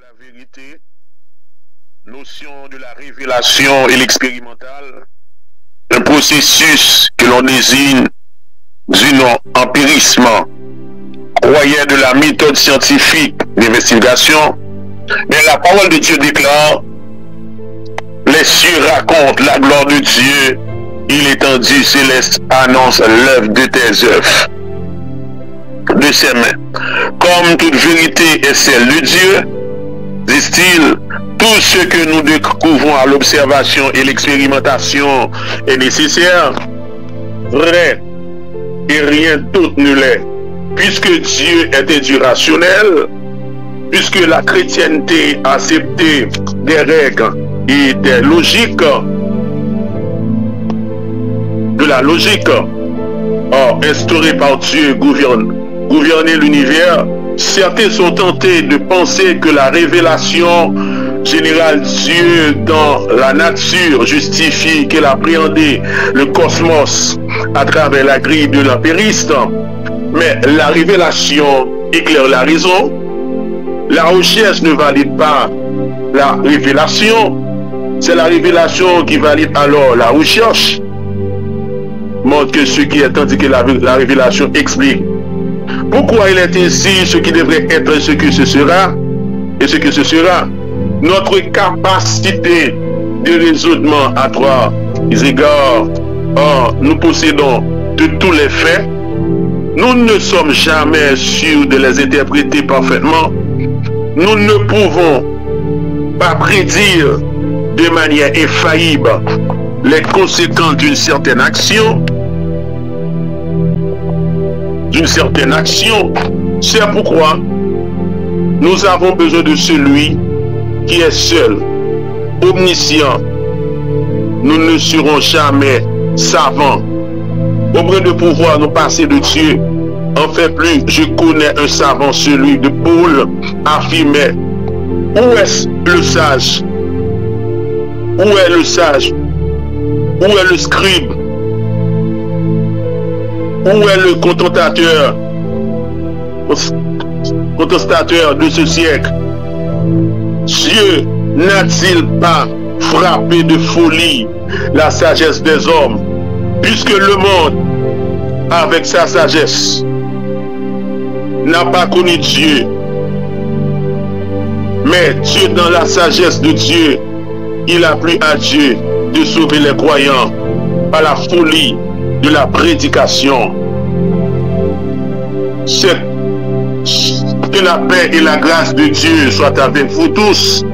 la vérité, notion de la révélation et l'expérimental, un processus que l'on désigne du nom empirisme, croyait de la méthode scientifique d'investigation, mais la parole de Dieu déclare: les cieux racontent la gloire de Dieu, et l'étendue céleste annonce l'œuvre de tes œuvres, de ses mains. Comme toute vérité est celle de Dieu, disent-ils, tout ce que nous découvrons à l'observation et l'expérimentation est nécessaire, vrai, et rien d'autre ne l'est. Puisque Dieu est un Dieu rationnel, puisque la chrétienté a accepté des règles et des logiques, de la logique instaurée par Dieu gouverner l'univers, certains sont tentés de penser que la révélation générale Dieu dans la nature justifie qu'elle a appréhendé le cosmos à travers la grille de l'empiriste. Mais la révélation éclaire la raison. La recherche ne valide pas la révélation. C'est la révélation qui valide alors la recherche. Montre que ce qui est, tandis que la révélation explique. Pourquoi il est ainsi, ce qui devrait être ce que ce sera, et ce que ce sera. Notre capacité de raisonnement à trois égards, nous possédons de tous les faits. Nous ne sommes jamais sûrs de les interpréter parfaitement. Nous ne pouvons pas prédire de manière infaillible les conséquences d'une certaine action. C'est pourquoi nous avons besoin de celui qui est seul, omniscient. Nous ne serons jamais savants. Au point de pouvoir nous passer de Dieu, en fait plus, je connais un savant, celui de Paul, affirmait: où est le sage? Où est le sage? Où est le scribe? Où est le contestateur de ce siècle? Dieu n'a-t-il pas frappé de folie la sagesse des hommes, puisque le monde, avec sa sagesse, n'a pas connu Dieu? Mais Dieu, dans la sagesse de Dieu, il a plu à Dieu de sauver les croyants par la folie de la prédication. Que la paix et la grâce de Dieu soient avec vous tous.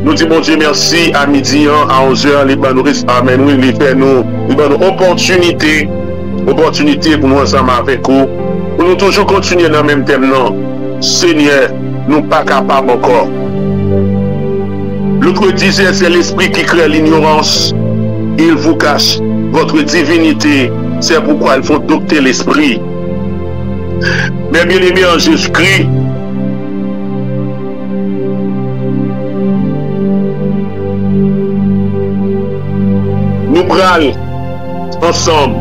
Nous disons, bon Dieu, merci à midi, à 11h, les banouristes, amen, oui, les fait nous, opportunité pour nous ensemble avec vous, pour nous toujours continuer dans le même thème, non. Seigneur, nous pas capables encore. L'autre disait, c'est l'esprit qui crée l'ignorance. Il vous cache votre divinité. C'est pourquoi il faut docter l'esprit. Mais bien aimé en Jésus-Christ, nous prenons ensemble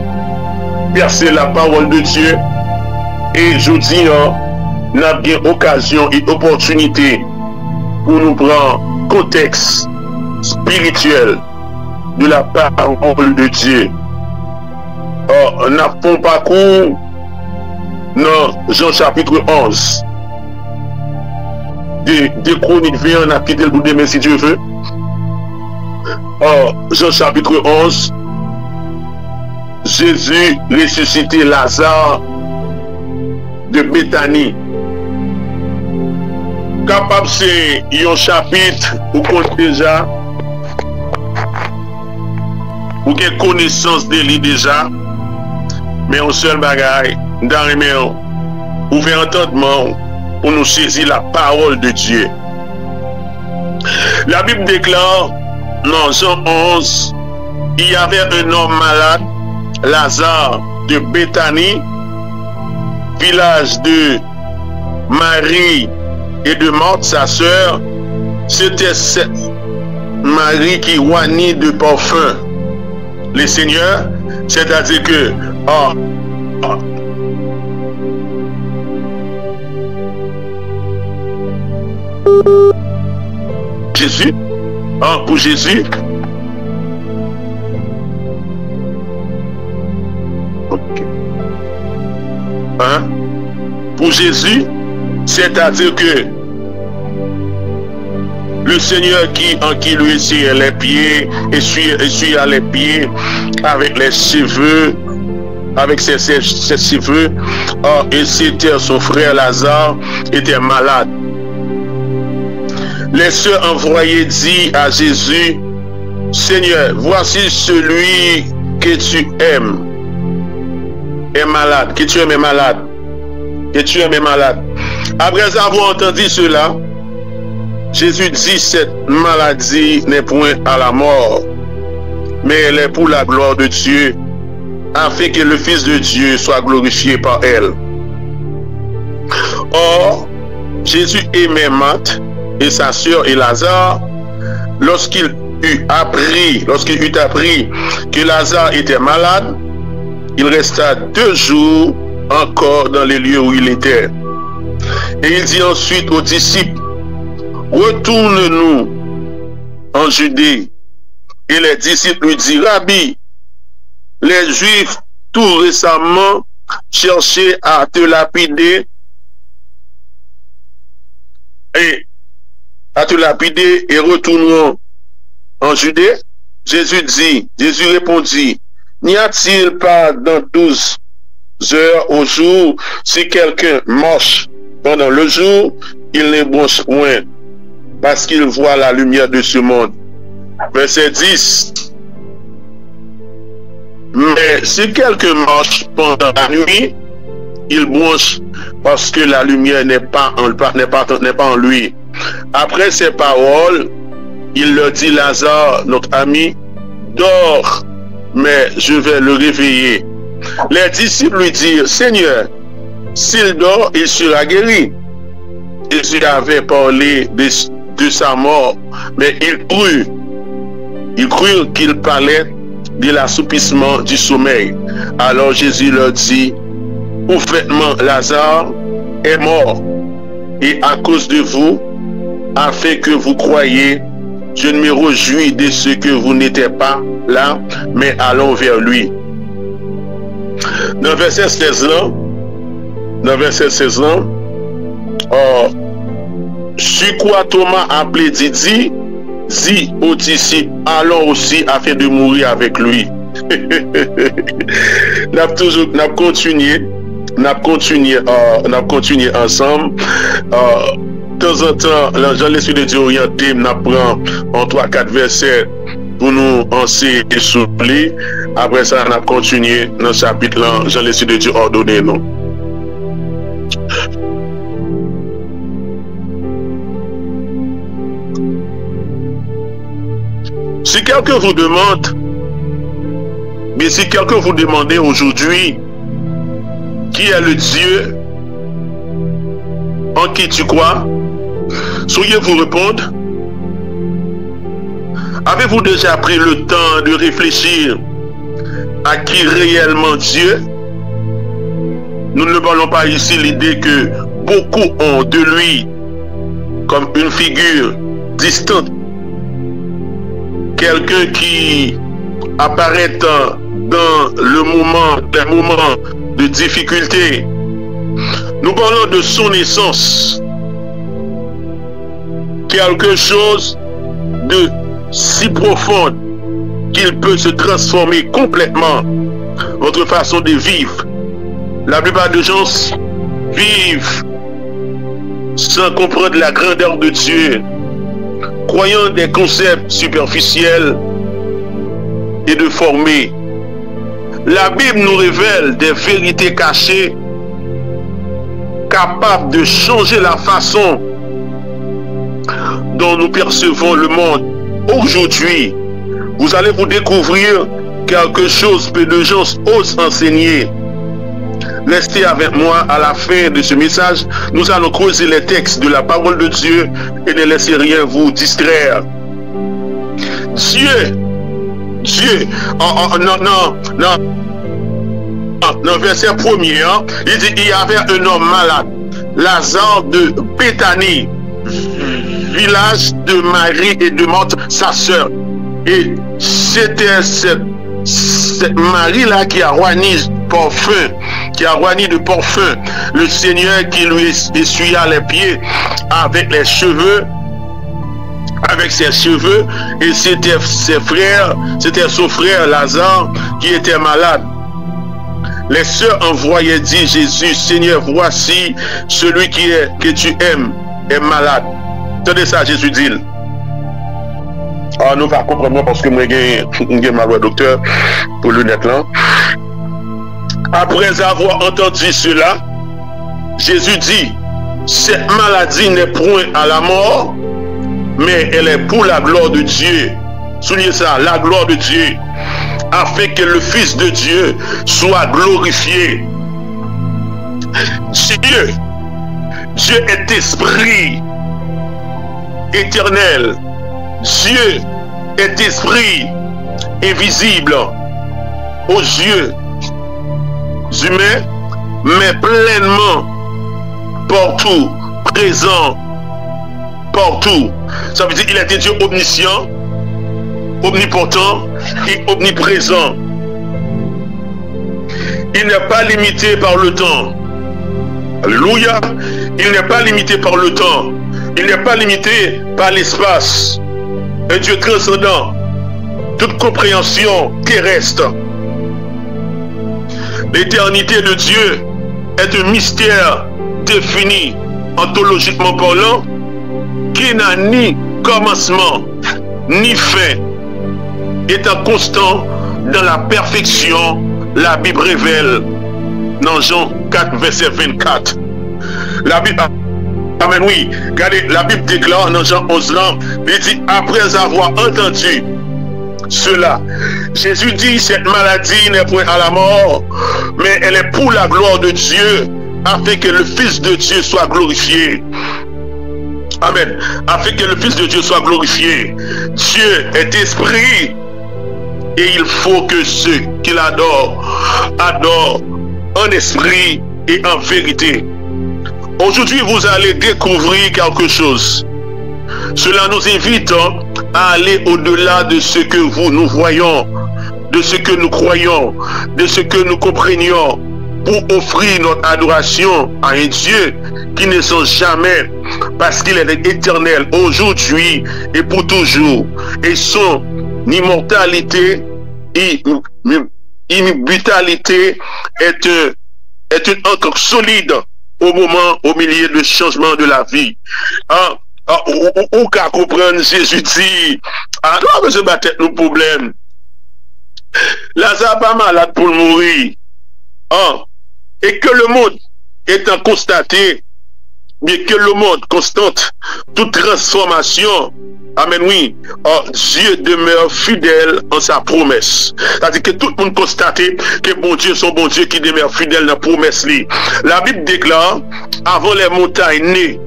percer la parole de Dieu, et je dis, nous avons bien occasion et opportunité pour nous prendre contexte spirituel de la parole de Dieu. Nous avons parcours dans Jean chapitre 11. De Chroniques 20, on a quitté le bout de main si Dieu veut. Jean chapitre 11, Jésus ressuscité Lazare de Béthanie. Capable c'est un chapitre où compte déjà, ou quelle connaissance de lui déjà, mais un seul bagaille, dans les mains, ouvert entendement pour nous saisir la parole de Dieu. La Bible déclare dans Jean 11, il y avait un homme malade, Lazare de Béthanie, village de Marie et de Marthe, sa sœur. C'était cette Marie qui oignit de parfum les seigneurs, c'est-à-dire que Jésus. Hein, pour Jésus. Okay. Hein? Pour Jésus, c'est-à-dire que le Seigneur en qui lui essuie les pieds, essuie les pieds avec les cheveux, avec ses cheveux, et c'était son frère Lazare était malade. Les sœurs envoyées dit à Jésus, Seigneur, voici celui que tu aimes est malade, que tu aimes est malade, que tu aimes est malade. Après avoir entendu cela, Jésus dit, cette maladie n'est point à la mort, mais elle est pour la gloire de Dieu, afin que le Fils de Dieu soit glorifié par elle. Or, Jésus aimait Marthe et sa sœur et Lazare. Lorsqu'il eut appris que Lazare était malade, il resta 2 jours encore dans les lieux où il était. Et il dit ensuite aux disciples, retourne-nous en Judée. Et les disciples lui disent, Rabbi, les Juifs tout récemment cherchaient à te lapider et retournons en Judée. Jésus répondit, n'y a-t-il pas dans 12 heures au jour, si quelqu'un marche pendant le jour, il ne bronche point, parce qu'il voit la lumière de ce monde. Verset 10. Mais si quelqu'un marche pendant la nuit, il bronche parce que la lumière n'est pas en lui. Après ces paroles, il leur dit, Lazare, notre ami, dort, mais je vais le réveiller. Les disciples lui dirent, Seigneur, s'il dort, il sera guéri. Jésus avait parlé de sa mort, mais il crut qu'il parlait de l'assoupissement du sommeil. Alors Jésus leur dit, ouvertement, Lazare est mort, et à cause de vous, afin que vous croyiez, je ne me réjouis de ce que vous n'étiez pas là, mais allons vers lui. Dans verset 16 là, sur quoi Thomas appelé Didi, dit aux disciples, allons aussi afin de mourir avec lui. N'a continué ensemble. De temps en temps, dans l'esprit de Dieu orienté, nous apprend en 3-4 versets pour nous enseigner et souffler. Après ça, on a continué dans le chapitre là, dans l'esprit de Dieu ordonné, non? Si quelqu'un vous demande, mais si quelqu'un vous demandait aujourd'hui qui est le Dieu en qui tu crois, sauriez-vous répondre? Avez-vous déjà pris le temps de réfléchir à qui réellement Dieu? Nous ne parlons pas ici l'idée que beaucoup ont de lui comme une figure distante, quelqu'un qui apparaît dans le moment, des moments de difficulté. Nous parlons de son essence, quelque chose de si profond qu'il peut se transformer complètement votre façon de vivre. La plupart des gens vivent sans comprendre la grandeur de Dieu, croyant des concepts superficiels et déformés. La Bible nous révèle des vérités cachées capables de changer la façon dont nous percevons le monde. Aujourd'hui, vous allez vous découvrir quelque chose que de gens osent enseigner. Restez avec moi à la fin de ce message. Nous allons creuser les textes de la parole de Dieu et ne laissez rien vous distraire. Dieu, dans verset 1er, il dit il y avait un homme malade, Lazare de Béthanie. village de Marie et de Marthe, sa sœur. Et c'était cette Marie-là qui a roigni de parfum le Seigneur, qui lui essuya les pieds avec les cheveux, avec ses cheveux, et c'était ses frères, c'était son frère Lazare qui était malade. Les sœurs envoyaient dire Jésus, Seigneur, voici celui que tu aimes est malade. Tenez ça, Jésus dit. Ah, nous pas comprendre parce que moi j'ai ma voix docteur pour lunette là. Après avoir entendu cela, Jésus dit, cette maladie n'est point à la mort, mais elle est pour la gloire de Dieu. Soulignez ça, la gloire de Dieu, afin que le Fils de Dieu soit glorifié. Dieu est esprit éternel. Dieu est esprit invisible aux yeux humains, mais pleinement partout, présent partout. Ça veut dire qu'il est Dieu omniscient, omnipotent et omniprésent. Il n'est pas limité par le temps. Alléluia. Il n'est pas limité par le temps. Il n'est pas limité par l'espace. Un Dieu transcendant toute compréhension terrestre. L'éternité de Dieu est un mystère défini ontologiquement parlant, qui n'a ni commencement ni fin, étant constant dans la perfection. La Bible révèle dans Jean 4 verset 24. La Bible, amen, oui, regardez, la Bible déclare dans Jean 11 là, il dit, après avoir entendu cela, Jésus dit, cette maladie n'est point à la mort, mais elle est pour la gloire de Dieu, afin que le Fils de Dieu soit glorifié. Amen. Afin que le Fils de Dieu soit glorifié. Dieu est esprit, et il faut que ceux qui l'adorent adorent en esprit et en vérité. Aujourd'hui, vous allez découvrir quelque chose. Cela nous invite à aller au-delà de ce que nous voyons, de ce que nous croyons, de ce que nous comprenions, pour offrir notre adoration à un Dieu qui ne change jamais, parce qu'il est éternel aujourd'hui et pour toujours. Et son immortalité et immutabilité est une encre solide au milieu du changement de la vie. Ou qu'à comprendre, Jésus dit, ah non, mais je bats tête nos problèmes. Lazare pas malade pour mourir. Et que le monde étant constaté, mais que le monde constante toute transformation, amen, oui, Dieu demeure fidèle en sa promesse. C'est-à-dire que tout le monde constate que bon Dieu, son bon Dieu qui demeure fidèle dans la promesse. La Bible déclare, avant les montagnes nées,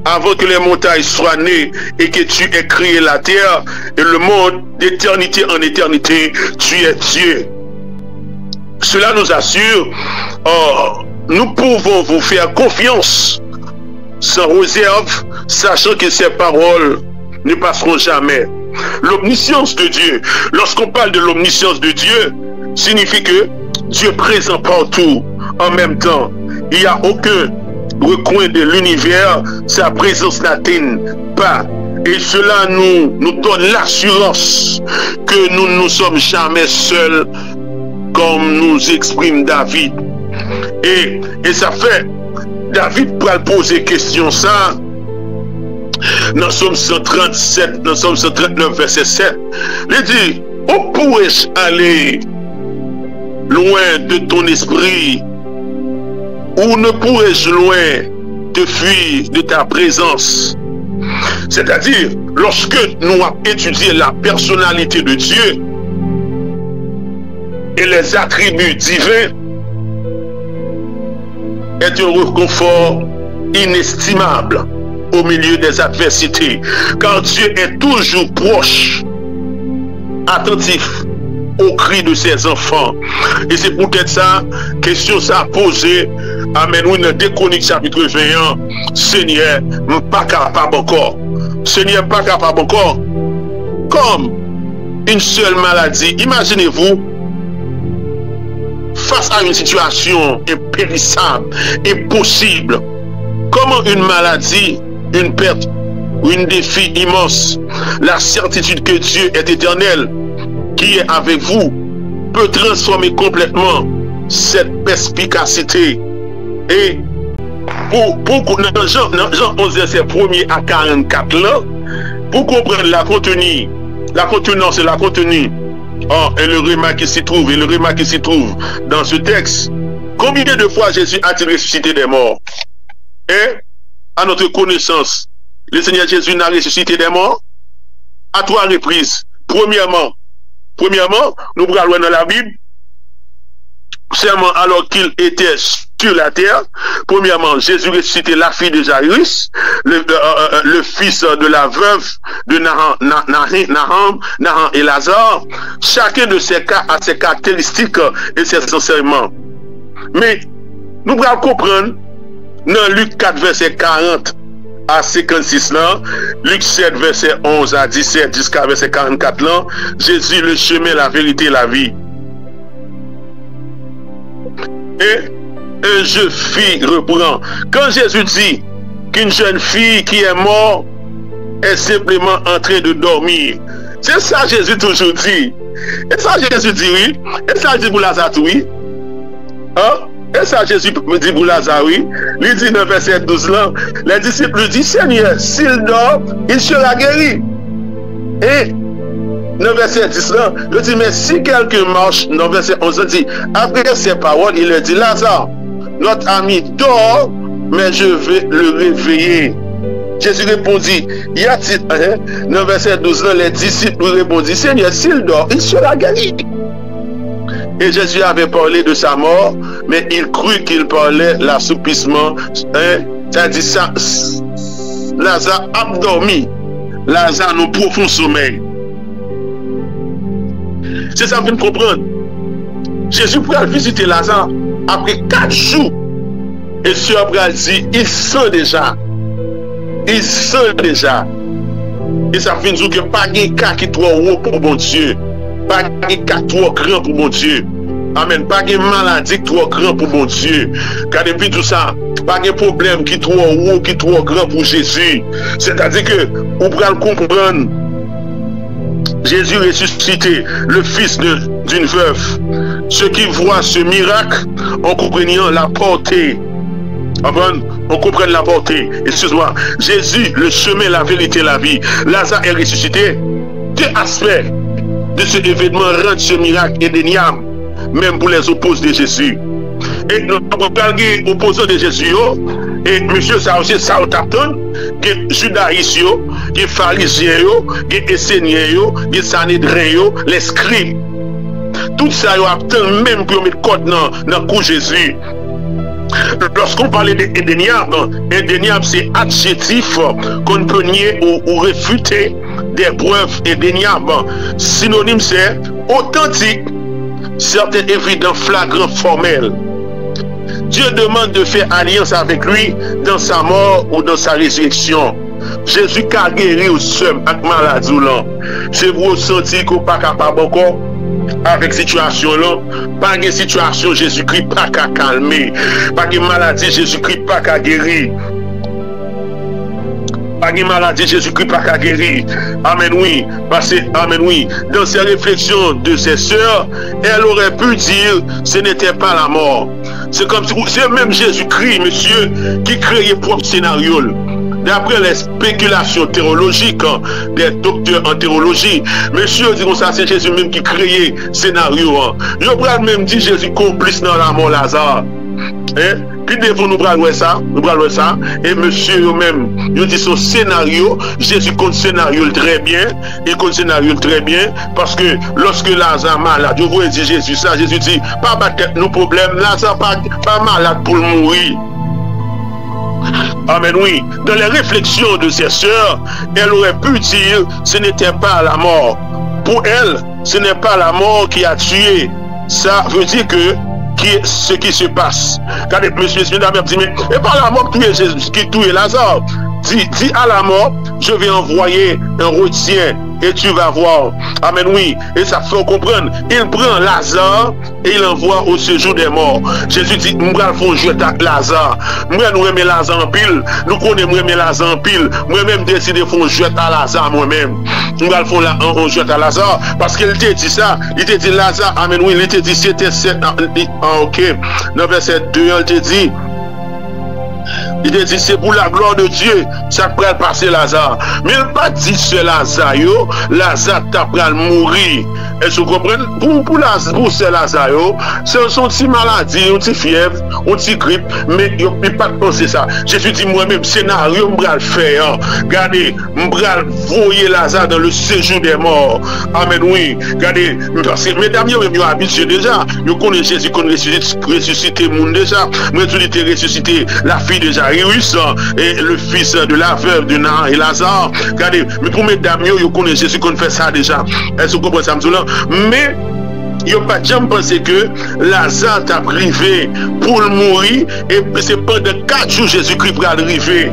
avant que les montagnes soient nées et que tu aies créé la terre et le monde d'éternité en éternité, tu es Dieu. Cela nous assure, nous pouvons vous faire confiance sans réserve, sachant que ces paroles ne passeront jamais. L'omniscience de Dieu, lorsqu'on parle de l'omniscience de Dieu, signifie que Dieu est présent partout en même temps. Il n'y a aucun recoin de l'univers, sa présence n'atteint pas. Et cela nous donne l'assurance que nous ne sommes jamais seuls, comme nous exprime David. Et ça fait, David peut poser question ça, dans Somme 137, dans Somme 139, verset 7. Il dit, où pourrais-je aller loin de ton esprit? Où ne pourrais-je loin te fuir de ta présence? C'est-à-dire, lorsque nous avons étudié la personnalité de Dieu et les attributs divins, est un réconfort inestimable au milieu des adversités, car Dieu est toujours proche, attentif aux cris de ses enfants. Et c'est peut-être ça, question ça a posé, amen, oui, dans 2 Chroniques chapitre 21, Seigneur, pas capable encore. ce n'est pas capable encore. Comme une seule maladie, imaginez-vous, face à une situation impérissable, impossible, comment une maladie, une perte ou un défi immense, la certitude que Dieu est éternel, qui est avec vous, peut transformer complètement cette perspicacité. Et pour dans Jean 11, verset 1er à 44 là, pour comprendre la contenance et la contenue, et le remarque qui s'y trouve, dans ce texte, combien de fois Jésus a-t-il ressuscité des morts? Et à notre connaissance, le Seigneur Jésus n'a ressuscité des morts à 3 reprises. Premièrement, nous parlons dans la Bible, seulement alors qu'il était sur la terre. Premièrement, Jésus ressuscité la fille de Jairus, le fils de la veuve de Nahum et Lazare. Chacun de ces cas a ses caractéristiques et ses enseignements. Mais nous devons comprendre dans Luc 4, verset 40 à 56 là, Luc 7, verset 11 à 17 jusqu'à verset 44 là, Jésus le chemin, la vérité, la vie. Et un jeune fille reprend. Quand Jésus dit qu'une jeune fille qui est morte est simplement en train de dormir, c'est ça Jésus toujours dit. Et ça Jésus dit oui. Et ça dit pour Lazare oui. Hein? Et ça Jésus dit pour Lazare oui. Il dit dans verset 12 là, les disciples lui disent Seigneur, s'il dort, il sera guéri. Et dans verset 10 là, il dit mais si quelqu'un marche, dans verset 11 il dit, après ces paroles, il leur dit Lazare, notre ami dort, mais je vais le réveiller. Jésus répondit, y a-t-il, dans verset 12 là, les disciples lui répondit, Seigneur, s'il dort, il sera guéri. Et Jésus avait parlé de sa mort, mais il crut qu'il parlait l'assoupissement. C'est-à-dire ça, Lazare a dormi. Lazare nous profond sommeil. C'est ça que vous comprendre. Jésus pourrait visiter Lazare après 4 jours. Et sur Abraham dit, il sent déjà. Il sent déjà. Et ça fait dire que pas de cas qui est trop haut pour mon Dieu. Pas de cas trop grand pour mon Dieu. Amen. Pas de maladie trop grand pour mon Dieu. Car depuis tout ça, pas de problème qui est trop haut, qui est trop grand pour Jésus. C'est-à-dire que vous pouvez comprendre. Jésus ressuscité, le fils d'une veuve. Ceux qui voient ce miracle en comprenant la portée. On comprend la portée. Excuse-moi. Jésus, le chemin, la vérité, la vie. Lazare est ressuscité. 2 aspects de ce événement rendent ce miracle indéniable, même pour les opposés de Jésus. Et nous avons parlé opposants de Jésus. Et monsieur, ça aussi, ça t'attend. Que judaïs, que pharisiens, que esséniens, que sanhédrins, les scribes. Tout ça, ils attendent même pour mettre code dans le cou Jésus. Lorsqu'on parlait d'indéniable, indéniable c'est adjectif qu'on peut nier ou réfuter des preuves indéniables. Synonyme c'est authentique, certain, évident, flagrant, formel. Dieu demande de faire alliance avec lui dans sa mort ou dans sa résurrection. Jésus a guéri au seum avec maladie ou là. C'est vous ressentir qu'on n'est pas capable encore avec situation là. Pas de situation, Jésus-Christ pas qu'à calmer. Pas de maladie, Jésus-Christ pas qu'à guérir. Pas de maladie, Jésus-Christ pas qu'à guérir. Amen, oui. Parce que, amen, oui. Dans ses réflexions de ses sœurs, elle aurait pu dire ce n'était pas la mort. C'est comme si c'est même Jésus-Christ, monsieur, qui créait propre scénario. D'après les spéculations théologiques des docteurs en théologie, monsieur dit comme ça, c'est Jésus même qui créait scénario. Je pourrais même dire Jésus complice dans la mort Lazare. Puis devant nous parlons ça, et monsieur même, il dit son scénario, Jésus compte scénario très bien, il compte scénario très bien, parce que lorsque Lazare malade, je vous dis Jésus ça, Jésus dit, pas battre nos problèmes, Lazare pas malade pour mourir. Amen, oui. Dans les réflexions de ses sœurs, elle aurait pu dire, ce n'était pas la mort. Pour elle, ce n'est pas la mort qui a tué. Ça veut dire que ce qui se passe. Quand monsieur, mesdames, dit, mais pas la mort qui tue Lazare. Dis à la mort, je vais envoyer un retien et tu vas voir. Amen, oui. Et ça fait comprendre. Il prend Lazare et il envoie au séjour des morts. Jésus dit, nous allons jouer avec Lazare. Nous remet Lazare en pile. Nous connaissons Lazare en pile. Moi-même décidé de faire jouer à Lazare moi-même. Nous allons jouer à Lazare parce qu'il t'a dit ça. Il t'a dit Lazare. Amen, oui. Il t'a dit c'était ok. Dans verset 2, il t'a dit. Il dit c'est pour la gloire de Dieu ça peut passer Lazare. Mais il n'a pas dit c'est Lazare. Lazare t'a pris mourir. Est-ce que vous comprenez? Pour ce Lazare, c'est son petit maladie, une petite fièvre, une petite grippe, mais il ne peut pas penser ça. Jésus dit moi-même, scénario, je vais le faire. Regardez, je vais voyer Lazare dans le séjour des morts. Amen, oui. Regardez, parce que mesdames, ils sont habitués déjà. Ils connaissent Jésus, qu'on ressuscité le monde déjà. Moi, tu dis ressuscité la fille de Jairus et le fils de la veuve de Nain et Lazare. Regardez, mais pour mesdames, ils connaissent Jésus, qu'on fait ça déjà. Est-ce que vous comprenez ça? Mais il n'y a pas de gens penser que Lazare t'a privé pour le mourir et c'est pendant 4 jours Jésus-Christ va arriver.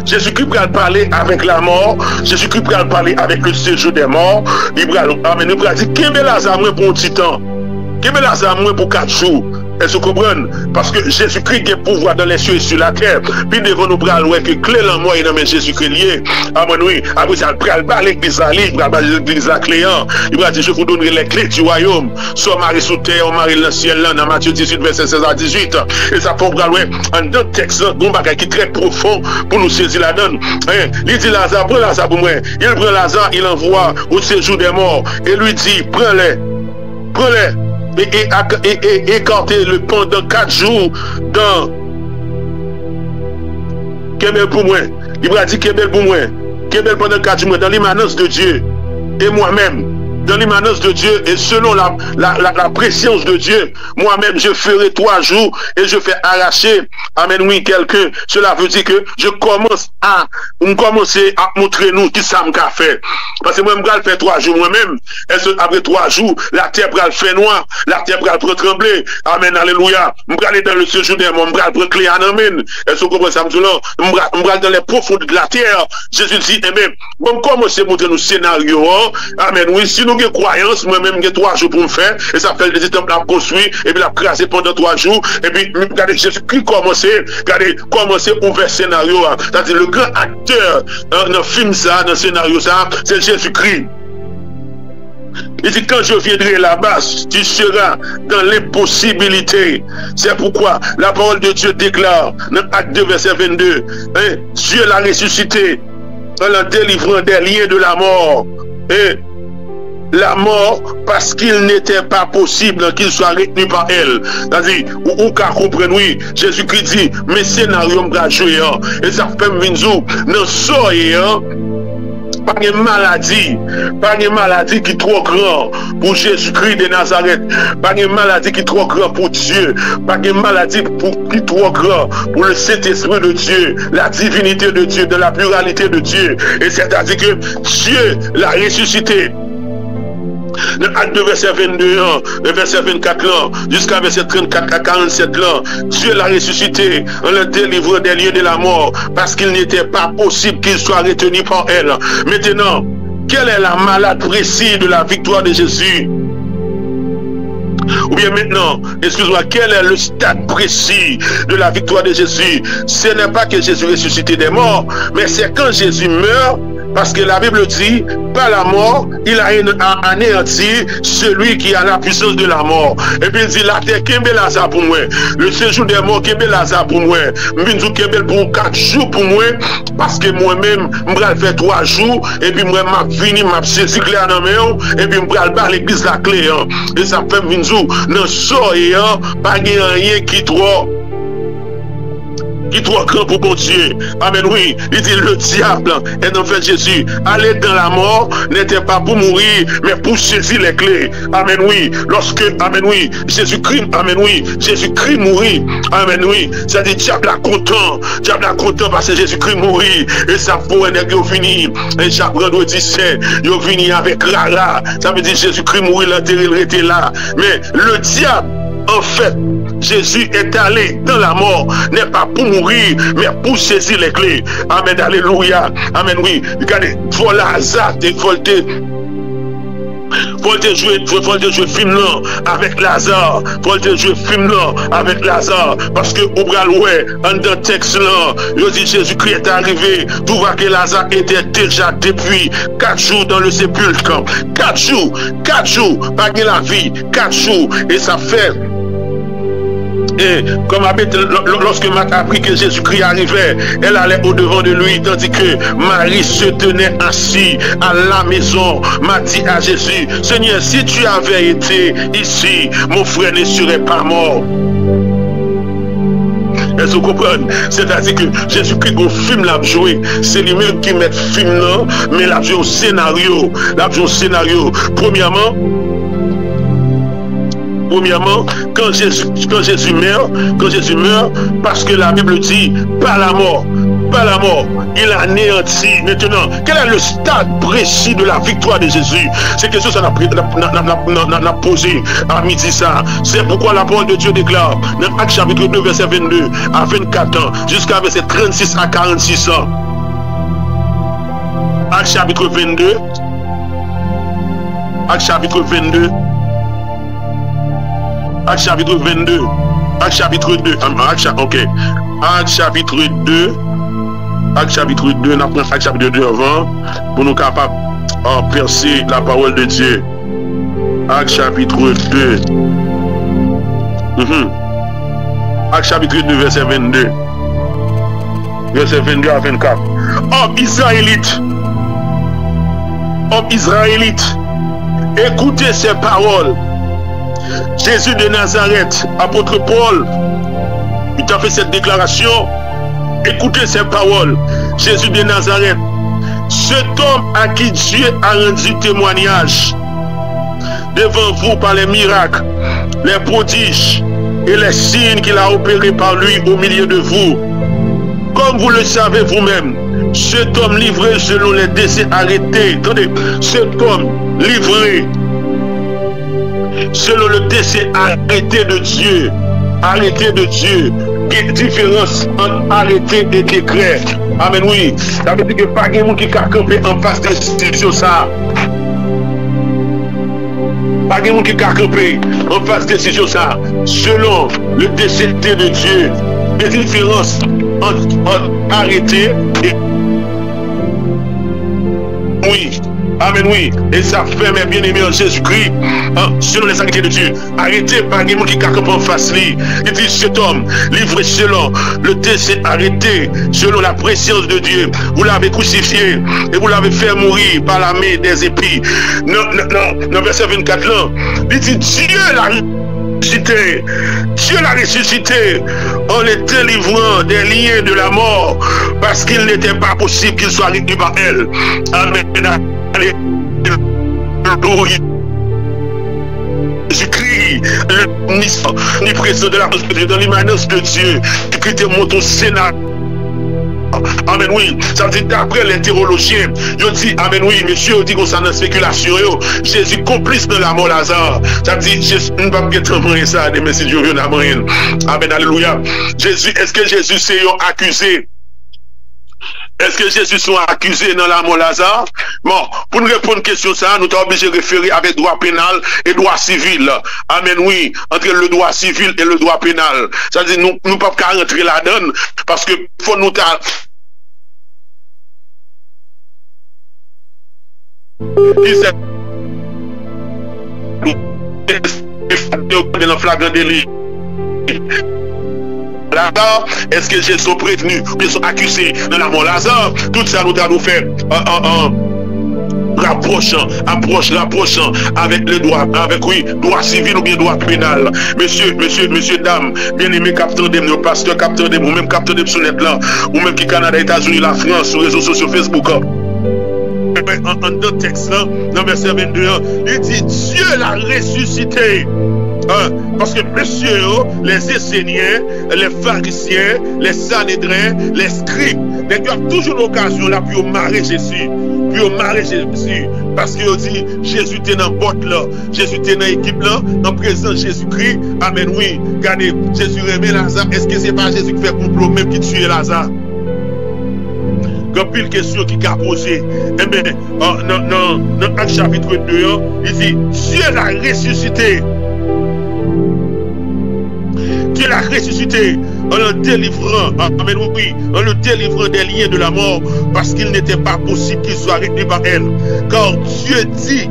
Jésus-Christ va parler avec la mort, Jésus-Christ va parler avec le séjour des morts. Il va dire qu'est-ce que Lazare pour un petit temps, qu'est-ce que Lazare pour 4 jours. Est-ce que vous comprenez? Parce que Jésus-Christ a pouvoir dans les cieux et sur la terre. Puis devant nous bras loin que clé en moi et dans Jésus-Christ lié. Amen, oui. Après ça, il va parler l'église à l'église, il va parler l'église à clé. Il va dire je vous donnerai les clés du royaume. Soit Marie sous terre, ou Marie dans le ciel là, dans Matthieu 18, verset 16 à 18. Et ça pour bras loin. Un autre texte, un bagage qui est très profond pour nous saisir la donne. Il dit Lazare, prends Lazare pour moi. Il prend Lazare, il envoie au séjour des morts. Et lui dit, prends-les. Prends-les. Et écarter le pendant 4 jours dans Kébel pour moi. Il va dire Kébel pour moi. Kébel pendant 4 jours dans l'immanence de Dieu et moi-même. Dans l'immanence de Dieu et selon la préscience de Dieu, moi-même je ferai 3 jours et je fais arracher, amen oui, quelqu'un. Cela veut dire que je commence à montrer nous qui ça m'a fait. Parce que moi je vais faire 3 jours moi-même. Et après 3 jours, la terre va le faire noir, la terre va le trembler. Amen, alléluia. Je vais aller dans le séjour des morts, je vais prendre clé, amen. Est-ce que vous comprenez ça? Je vais aller dans les profondeurs de la terre. Jésus dit, eh bien, bon, commencer à montrer nos scénarios. Amen, oui, si nous avons croyance, moi-même, j'ai 3 jours pour me faire, et ça fait des temples à construire, et puis la crasé pendant 3 jours, et puis, regardez, Jésus-Christ commençait, ouvert scénario, c'est-à-dire le grand acteur dans le film ça, dans le scénario ça, c'est Jésus-Christ. Il dit quand je viendrai là-bas, tu seras dans l'impossibilité. C'est pourquoi la parole de Dieu déclare dans Acte 2 verset 22, Dieu l'a ressuscité en la délivrant des liens de la mort. Et la mort parce qu'il n'était pas possible qu'il soit retenu par elle. C'est-à-dire, ou qu'à comprendre, oui, Jésus-Christ dit, mais scénario m'a joué, et ça fait m'vinzou, non soyez, pas de maladie qui est trop grand pour Jésus-Christ de Nazareth, pas de maladie qui est trop grand pour Dieu, pas de maladie qui est trop grand pour le Saint-Esprit de Dieu, la divinité de Dieu, de la pluralité de Dieu. Et c'est-à-dire que Dieu l'a ressuscité. Dans Acte 2, verset 22, verset 24 là, jusqu'à verset 34 à 47 là, Dieu l'a ressuscité en le délivrant des lieux de la mort, parce qu'il n'était pas possible qu'il soit retenu par elle. Maintenant, quelle est la malade précise de la victoire de Jésus? Ou bien maintenant, excuse-moi, quel est le stade précis de la victoire de Jésus? Ce n'est pas que Jésus ressuscité des morts, mais c'est quand Jésus meurt. Parce que la Bible dit, par la mort, il a anéanti celui qui a la puissance de la mort. Et puis il dit, la terre, Kembe Lazare pour moi. Le séjour des morts, Kembe Lazare pour moi. M'binzou Kembe pour 4 jours pour moi. Parce que moi-même, m'bral fait 3 jours. Et puis moi, m'a fini, m'a saisi clé en main. Et puis m'bral bar l'église la clé. Et ça fait m'binzou, non, soyez, pas rien qui trop. Qui trop grand pour bon Dieu. Amen, oui. Il dit le diable est en fait Jésus. Aller dans la mort n'était pas pour mourir, mais pour saisir les clés. Amen, oui. Lorsque, amen, oui, Jésus-Christ, amen, oui, Jésus-Christ mourit. Amen, oui. Ça dit diable est content. Diable est content parce que Jésus-Christ mourit. Et ça pourrait être fini. Et chaque vendredi saint, il venu avec rara. Ça veut dire Jésus-Christ mourit, l'intérêt était là. Mais le diable, En fait, Jésus est allé dans la mort, n'est pas pour mourir, mais pour saisir les clés. Amen, alléluia. Amen, oui. Regardez, faut Lazare, faut te jouer film là avec Lazare. Faut te jouer film là avec Lazare. Parce que au bras ouais, en dans texte là, il dit Jésus-Christ est arrivé. Tout va que Lazare était déjà depuis 4 jours dans le sépulcre. 4 jours, pas de la vie, 4 jours. Et ça fait. Et comme lorsque Marthe a appris que Jésus-Christ arrivait, elle allait au-devant de lui, tandis que Marie se tenait assis à la maison. M'a dit à Jésus, Seigneur, si tu avais été ici, mon frère ne serait pas mort. Est-ce que vous comprenez? C'est-à-dire que Jésus-Christ, au film l'a joué, c'est lui-même qui met film là, mais l'a joué au scénario. Premièrement, quand Jésus meurt, parce que la Bible dit, pas la mort, il a anéanti. Maintenant, quel est le stade précis de la victoire de Jésus? C'est que ça n'a posé à midi ça. C'est pourquoi la parole de Dieu déclare, dans Actes chapitre 2, verset 22 à 24 ans, jusqu'à verset 36 à 46 ans. Actes chapitre 22. Actes chapitre 22. Actes chapitre 22. Actes chapitre 2. Ok. Actes chapitre 2. Actes chapitre 2. On apprend Actes chapitre 2 avant pour nous capables de percer la parole de Dieu. Actes chapitre 2. Actes chapitre 2, verset 22. Verset 22 à 24. Homme israélite, écoutez ces paroles. Jésus de Nazareth, apôtre Paul, il a fait cette déclaration. Écoutez ces paroles. Jésus de Nazareth, cet homme à qui Dieu a rendu témoignage devant vous par les miracles, les prodiges et les signes qu'il a opérés par lui au milieu de vous. Comme vous le savez vous-même, cet homme livré selon les décès arrêtés. Attendez, cet homme livré selon le décès arrêté de Dieu. Arrêté de Dieu. Quelle différence entre arrêté et décret? Amen, oui. Ça veut dire que pas de monde qui a campé en face de décision ça. Pas de monde qui a campé en face de décision ça. Selon le décès de Dieu. Quelle différence entre arrêté et... Oui. Amen, oui. Et ça fait, mes bien-aimés en Jésus-Christ, selon les saintetés de Dieu. Arrêtez par les gens qui campent en face lui. Il dit, cet homme, livré selon le décès arrêté, selon la préscience de Dieu. Vous l'avez crucifié et vous l'avez fait mourir par la main des épis. Dans verset 24 là, il dit, Dieu l'a ressuscité. Dieu l'a ressuscité en les délivrant des liens de la mort, parce qu'il n'était pas possible qu'il soit réduit par elle. Amen. Jésus-Christ, le présent de la responsabilité dans l'immanence de Dieu, qui était mon Sénat. Amen, oui. Ça veut dire d'après les théologiens, ils disent, amen, oui, monsieur, ils disent qu'on s'en a spéculation. Jésus complice dans la mort Lazare. Ça veut dire, Jésus ne va pas être ça, mais si Dieu vient à mourir. Amen, alléluia. Jésus, est-ce que Jésus s'est accusé? Est-ce que Jésus sont accusés dans la mort Lazare? Bon, pour nous répondre à une question, ça, nous sommes obligés de référer avec droit pénal et droit civil. Amen, oui, entre le droit civil et le droit pénal. Ça veut dire, nous ne pouvons pas rentrer là-dedans, parce que faut nous dans flagrant délit. Lazare, est-ce que Jésus sont prévenus, ils sont accusés dans la mort Lazare? Tout ça nous a fait rapprochant avec le droit, avec oui, droit civil ou bien droit pénal. Monsieur, dames, bien-aimés capteurs de nos pasteurs, capteurs de ou même capteurs de sur net là, ou même qui Canada, États-Unis, la France, sur les réseaux sociaux, Facebook. En deux textes là, dans verset 22, il dit Dieu l'a ressuscité. Parce que monsieur, les Esséniens, les pharisiens, les Sanhédrins, les scribes, ils ont toujours l'occasion là pour marrer Jésus. puis on marre Jésus. Parce que dit, Jésus était dans la botte là, Jésus était dans l'équipe là, en présence de Jésus-Christ. Amen, oui. Regardez, Jésus aimait Lazare. Est-ce que c'est pas Jésus qui fait complot même qui tue Lazare? Il y a pile question qui a posé. Eh bien, dans Actes chapitre 2, il dit, Dieu l'a ressuscité. Dieu l'a ressuscité en le délivrant, amen, oui, en le délivrant des liens de la mort, parce qu'il n'était pas possible qu'il soit retenu par elle. Car Dieu dit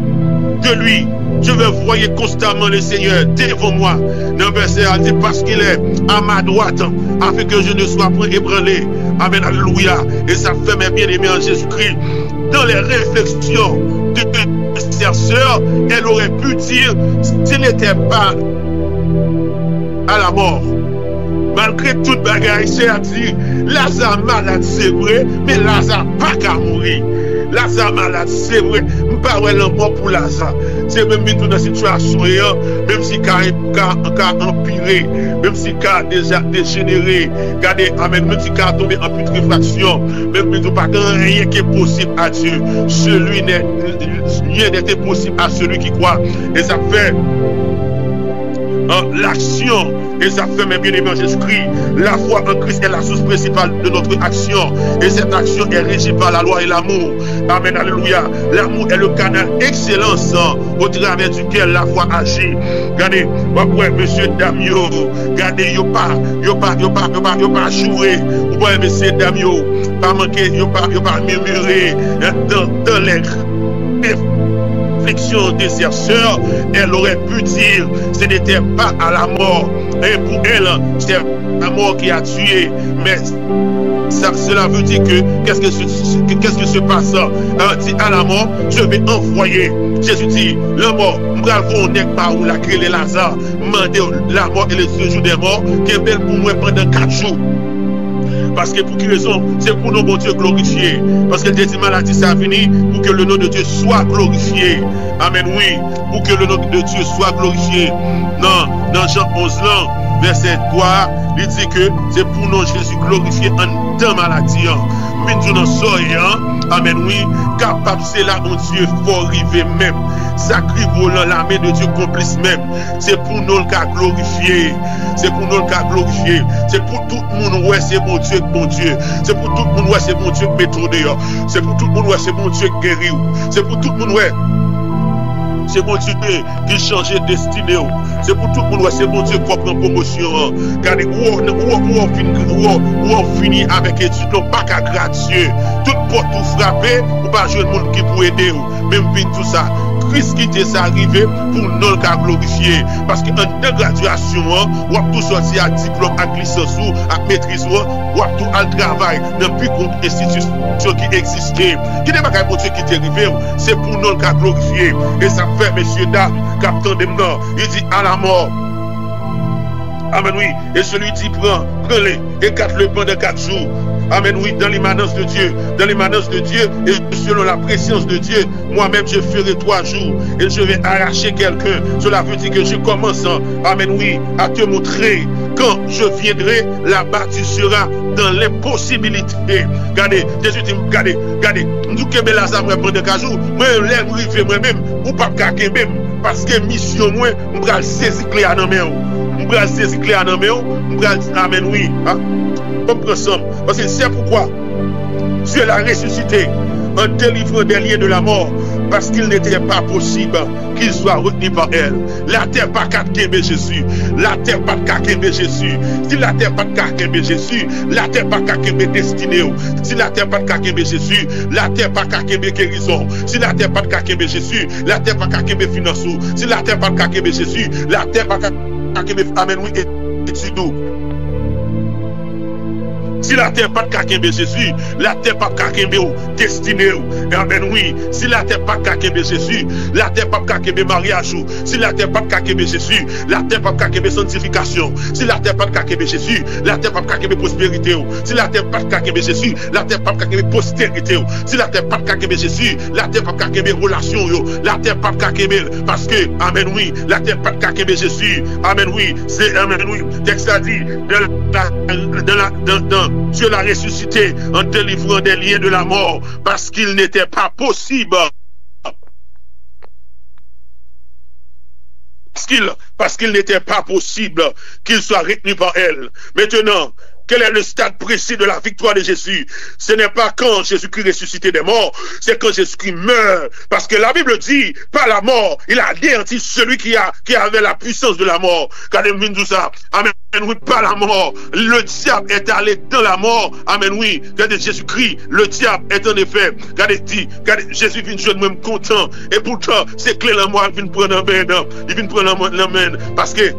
de lui, je vais voir constamment le Seigneur devant moi. Dans le verset, il dit, parce qu'il est à ma droite, afin que je ne sois point ébranlé. Amen, alléluia. Et ça fait mes bien-aimés en Jésus-Christ. Dans les réflexions de sa sœur, elle aurait pu dire, s'il n'était pas à la mort. Malgré toute bagarre, c'est à dire, Lazare malade, c'est vrai, mais Lazare pas qu'à mourir. Lazare malade, c'est vrai, je ne parle pas mort pour Lazare. C'est même tout dans la situation, même si il a empiré, même si il a déjà dégénéré, même si il a tombé en putréfaction, même si il n'y a rien qui est possible à Dieu. Rien n'est possible à celui qui croit. Et ça fait l'action, et ça fait mes bien-aimés en Jésus-Christ. La foi en Christ est la source principale de notre action. Et cette action est régie par la loi et l'amour. Amen, alléluia. L'amour est le canal excellence au travers duquel la foi agit. Regardez, ouais, monsieur Damio, regardez, yo pas joué. Ou bien, monsieur Damio, pas manqué, yo pas murmurer dans les réflexion des chercheurs, elle aurait pu dire ce n'était pas à la mort. Et pour elle, c'est la mort qui a tué. Mais cela veut dire que qu'est-ce que se passe? Dit à la mort, je vais envoyer. Jésus dit, la mort, on n'est pas où la créé Lazare, mandez la mort et le séjour des morts, qui est belle pour moi pendant 4 jours. Parce que pour quelle raison? C'est pour nous, bon Dieu, glorifier. Parce que dit maladie, ça a fini pour que le nom de Dieu soit glorifié. Amen, oui. Pour que le nom de Dieu soit glorifié. Dans Jean 11, verset 3, il dit que c'est pour nous, Jésus, glorifié en temps maladie. Mais nous n'en sommes, amen, oui. Capable, c'est là, mon Dieu, faut arriver même. Sacré volant, la main de Dieu complice même. C'est pour nous le cas glorifié. C'est pour nous le cas glorifié. C'est pour tout le monde, ouais, c'est mon Dieu, bon Dieu. C'est pour tout le monde, ouais, c'est mon Dieu, méthode. C'est pour tout le monde, ouais, c'est mon Dieu, guéri. C'est pour tout le monde, ouais. C'est mon Dieu qui change de destinée. C'est pour tout le monde, ouais, c'est mon Dieu qui prend promotion. Regardez, où on finit avec études, non pas qu'à gratuit. Toute porte tout frappé, ou pas jouer le monde qui peut aider. Même puis tout ça. Christ qui t'est arrivé pour nous le glorifier. Parce qu'en graduation, on a tout sorti à diplôme, à licence, à maîtrise, on a tout à travail dans plus grande institution qui existait. Qui n'est pas pour Dieu qui t'est arrivé, c'est pour nous le glorifier. Et ça fait, messieurs, dames, captain de nord, il dit à la mort. Amen, oui. Et celui qui prends-les et gâte-le pendant 4 jours. Amen, oui, dans l'immanence de Dieu. Dans l'immanence de Dieu et selon la préscience de Dieu, moi-même je ferai 3 jours et je vais arracher quelqu'un. Cela veut dire que je commence, amen, oui, à te montrer. Quand je viendrai, là-bas tu seras dans l'impossibilité. Regardez, Jésus dit, regardez, nous qui sommes Lazare pendant 4 jours, moi, l'aime rive moi-même, ou pas qu'à même, parce que mission, moi, je vais saisir clé à nos mains. Je vais saisir clé à nos mains, je vais, amen, oui, ensemble. Parce que c'est pourquoi Dieu l'a ressuscité en délivrant des liens de la mort, parce qu'il n'était pas possible qu'il soit retenu par elle. La terre pas qu'à Kébé Jésus. La terre pas qu'à Kébé Jésus. Si la terre pas qu'à Kébé Jésus, la terre pas qu'à Kébé destiné. Si la terre pas qu'à Kébé Jésus, la terre pas qu'à Kébé guérison. Si la terre pas qu'à Kébé Jésus, la terre pas qu'à Kébé finance. Si la terre pas qu'à Kébé Jésus, la terre pas qu'à Kébé, amen, oui, et nous. Si la terre pas de kakembe Jésus, la terre pas de kakembe destiné. Amen, oui. Si la terre pas de kakembe Jésus, la terre pas de kakembe mariage. Si la terre pas de kakembe Jésus, la terre pas de kakembe sanctification. Si la terre pas de kakembe Jésus, la terre pas de kakembe prospérité. Si la terre pas de kakembe Jésus, la terre pas de kakembe postérité. Si la terre pas de kakembe Jésus, la terre pas de kakembe relation. La terre pas de kakembe parce que, amen, oui, la terre pas de kakembe Jésus. Amen, oui. C'est, amen, oui. Texte a dit, dans Dieu l'a ressuscité en délivrant des liens de la mort parce qu'il n'était pas possible. Parce qu'il n'était pas possible qu'il soit retenu par elle. Maintenant, quel est le stade précis de la victoire de Jésus? Ce n'est pas quand Jésus-Christ ressuscité des morts, c'est quand Jésus-Christ meurt. Parce que la Bible dit, pas la mort, il a anéanti celui qui avait la puissance de la mort. Regardez-moi tout ça. Amen. Oui, pas la mort. Le diable est allé dans la mort. Amen, oui. Regardez Jésus-Christ, le diable est en effet. Regardez, Jésus vient de jouer même content. Et pourtant, c'est clé la mort, il vient prendre la main. Il vient prendre la main. Parce que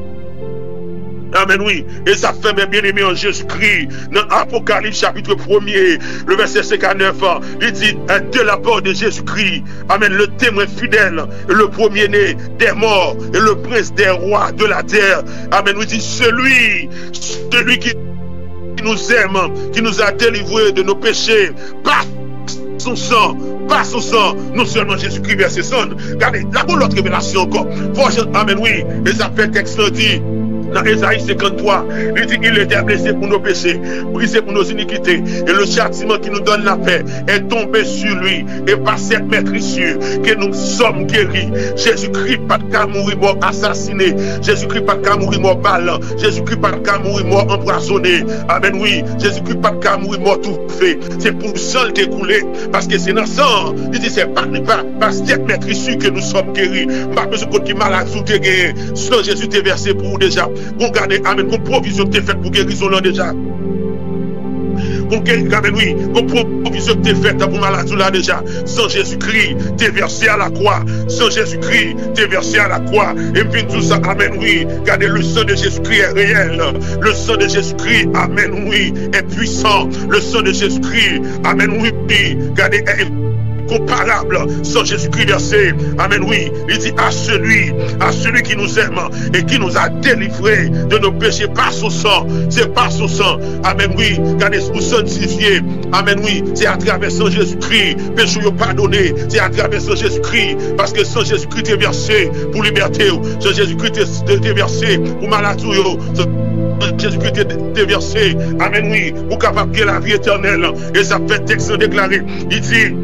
amen, oui. Et ça fait mes bien-aimés en Jésus-Christ. Dans Apocalypse chapitre 1er, le verset 59, il dit de la part de Jésus-Christ, amen, le témoin fidèle, le premier-né des morts et le prince des rois de la terre. Amen, oui, dit celui qui nous aime, qui nous a délivrés de nos péchés, par son sang, non seulement Jésus-Christ verset 100. Regardez, là pour l'autre révélation encore. Amen, oui. Et ça fait texte dit. Dans Ésaïe 53, il dit qu'il était blessé pour nos péchés, brisé pour nos iniquités, et le châtiment qui nous donne la paix est tombé sur lui, et par cette maîtrise que nous sommes guéris. Jésus-Christ pas de cas mourir mort assassiné, Jésus-Christ pas de cas mourir mort balle, Jésus-Christ pas de cas mourir mort empoisonné. Amen, oui, Jésus-Christ pas de cas mourir mort tout fait. C'est pour ça le découlé, parce que c'est dans sang. Il dit c'est par cette maîtrise que nous sommes guéris. Pas besoin de qui malade sous tes guéris. Sans Jésus t'est versé pour vous déjà. Pour garder, amen, pour provision que tu faite pour guérison là déjà. Pour guérir, amen, oui, pour provision que tu faite pour maladie là déjà. Sans Jésus-Christ, tu es versé à la croix. Sans Jésus-Christ, tu es versé à la croix. Et puis tout ça, amen, oui. Regardez, le sang de Jésus-Christ est réel. Le sang de Jésus-Christ, amen, oui, est puissant. Le sang de Jésus-Christ, amen, oui, regardez, comparable sans Jésus-Christ versé. Amen, oui. Il dit à celui qui nous aime et qui nous a délivrés de nos péchés par son sang. C'est par son sang. Amen, oui. Regardez, vous sanctifiez. Amen, oui. C'est à travers son Jésus-Christ. Péché pardonné. C'est à travers son Jésus-Christ. Parce que sans Jésus-Christ est versé pour liberté. Sans Jésus-Christ est versé pour maladie. Jésus-Christ est versé. Amen, oui. Pour capable de la vie éternelle. Et ça fait texte déclaré. Il dit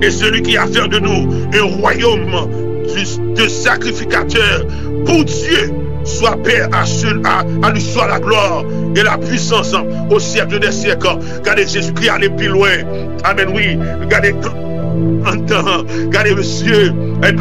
et celui qui a fait de nous un royaume de sacrificateurs pour Dieu, soit Père, à lui soit la gloire et la puissance au siècle des siècles. Regardez Jésus-Christ aller plus loin. Amen, oui. Regardez, regardez monsieur, et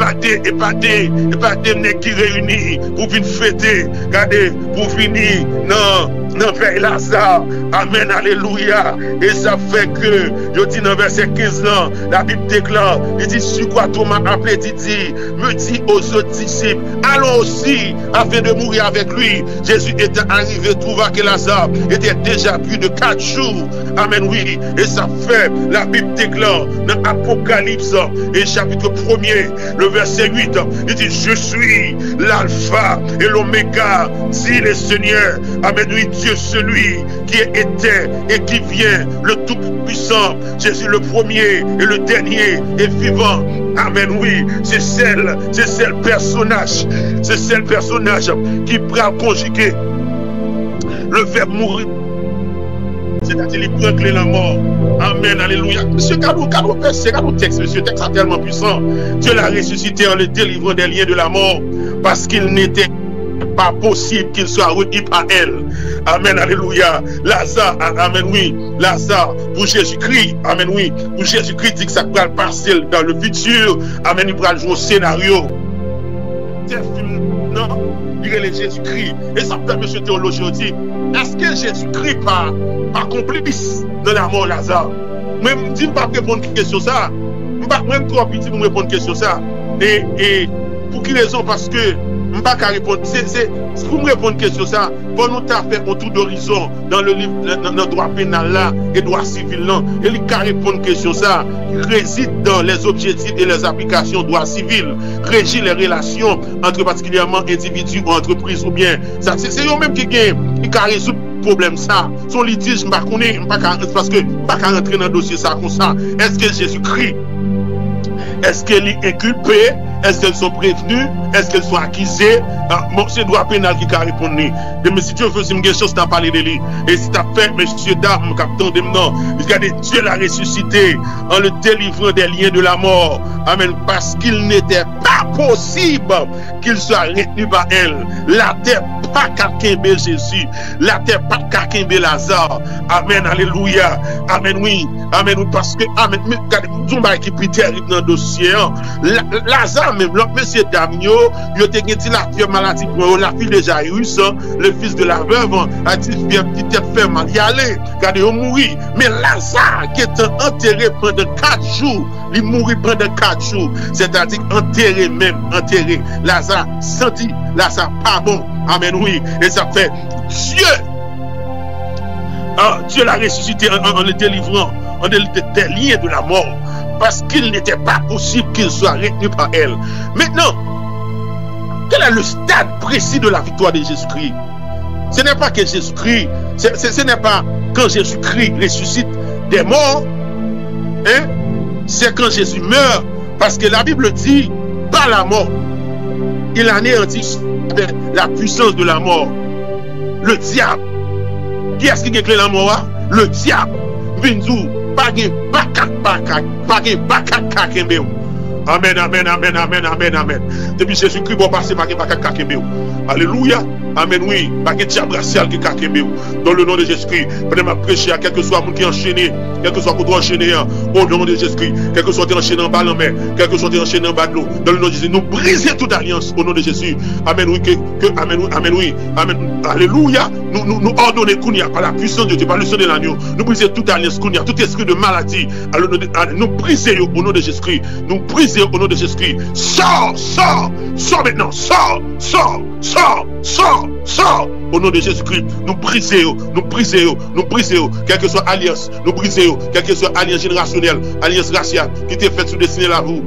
qui réunit pour venir fêter. Regardez, pour venir, non, Père Lazare. Amen, alléluia. Et ça fait que, je dis dans verset 15 là, la Bible déclare, il dit, sur quoi Thomas appelé, il dit, me dit aux autres disciples, allons aussi, afin de mourir avec lui. Jésus était arrivé, trouva que Lazare était déjà plus de 4 jours. Amen, oui. Et ça fait, la Bible déclare, dans Apocalypse, et chapitre 1er, le verset 8, il dit, je suis l'alpha et l'oméga, dit le Seigneur. Amen, oui, Dieu celui qui était et qui vient, le Tout-Puissant, Jésus le premier et le dernier et vivant. Amen, oui, c'est celle personnage qui prend conjuguer le verbe mourir. C'est-à-dire, il prend clé la mort. Amen, alléluia. Monsieur, regardez le texte, monsieur, le texte est tellement puissant. Dieu l'a ressuscité en le délivrant des liens de la mort parce qu'il n'était pas possible qu'il soit remis par elle. Amen, alléluia. Lazare, amen, oui. Lazare, pour Jésus-Christ, amen, oui. Pour Jésus-Christ, dit que ça va passer dans le futur. Amen, il va jouer au scénario. Non, il est Jésus-Christ. Et ça fait, monsieur théologien, dit, est-ce que Jésus-Christ pas complice dans la mort Lazare? Moi, je ne dis pas répondre à une question ça. Même trop petit pour me répondre à une question ça. Et pour quelle raison? Parce que je ne peux pas répondre. C'est pour me répondre à une question ça. Pour nous faire un tour d'horizon dans le livre, dans le droit pénal là et droit civil là. Et il peut répondre à une question ça. Il réside dans les objectifs et les applications droit civil. Régit les relations entre particulièrement individus ou entreprises ou bien. C'est eux-mêmes qui résoudre problème ça. Son litige, je ne sais pas parce que je ne peux pas rentrer dans le dossier ça comme ça. Est-ce que Jésus-Christ, est-ce qu'il est inculpé? Est-ce qu'elles sont prévenues? Est-ce qu'elles sont accusées? Bon, c'est droit pénal qui a répondu. Mais si Dieu veut, c'est une chose d'en parler de lui. Et si tu as fait, monsieur, dame, capitaine de non, regardez, Dieu l'a ressuscité en le délivrant des liens de la mort. Amen. Parce qu'il n'était pas possible qu'il soit retenu par elle. La terre pas kakembe Jésus. La terre pas kakembe Lazare. Amen. Alléluia. Amen. Oui. Amen. Parce que, amen. Regardez, tout le monde qui est plus terrible dans le dossier. Lazare, même, l'autre monsieur Damio, il a été la fille maladie pour la fille de Jairus, le fils de la veuve, a dit, viens, petite fait mal y aller. Regardez, il mourit. Mais Lazare, qui est enterré pendant 4 jours, il mourit pendant 4 jours. C'est-à-dire enterré même, enterré. Lazare senti, Lazare pas bon. Amen, oui. Et ça fait Dieu. Dieu l'a ressuscité en le délivrant des liens de la mort. Parce qu'il n'était pas possible qu'il soit retenu par elle. Maintenant, quel est le stade précis de la victoire de Jésus-Christ? Ce n'est pas que Jésus-Christ, ce n'est pas quand Jésus-Christ ressuscite des morts, hein? C'est quand Jésus meurt, parce que la Bible dit, par la mort, il anéantit la puissance de la mort. Le diable. Qui est-ce qui a la mort? Le diable. Vinzou, pas de Amen, amen, amen, amen, amen, amen. Depuis Jésus-Christ, bon passer par kakembe. Alléluia. Amen, oui. Par que diable racial qui kakembe. Dans le nom de Jésus-Christ, pendant ma prêcher à quel que soit mon qui enchaîné, quel que soit qu'on doit enchaîner, au nom de Jésus-Christ, quel que soit enchaîné en bas en mer, quel que soit enchaîné en bas de l'eau, dans le nom de Jésus, nous briser toute alliance au nom de Jésus. Amen, oui, amen, oui, amen, oui, amen. Alléluia. Nous ordonnons Kounia par la puissance de Dieu, par le sang de l'agneau. Nous briser toute alliance Kounia, tout esprit de maladie. Alors, nous briser au nom de Jésus-Christ. Nous briser au nom de Jésus-Christ. Sors, sors, sors maintenant, sors, sors, sors, sors, sors. Au nom de Jésus-Christ, nous brisons, quelle que soit alliance, nous brisons, quelle que soit alliance générationnelle, alliance raciale, qui t'est faite sous destinée à vous.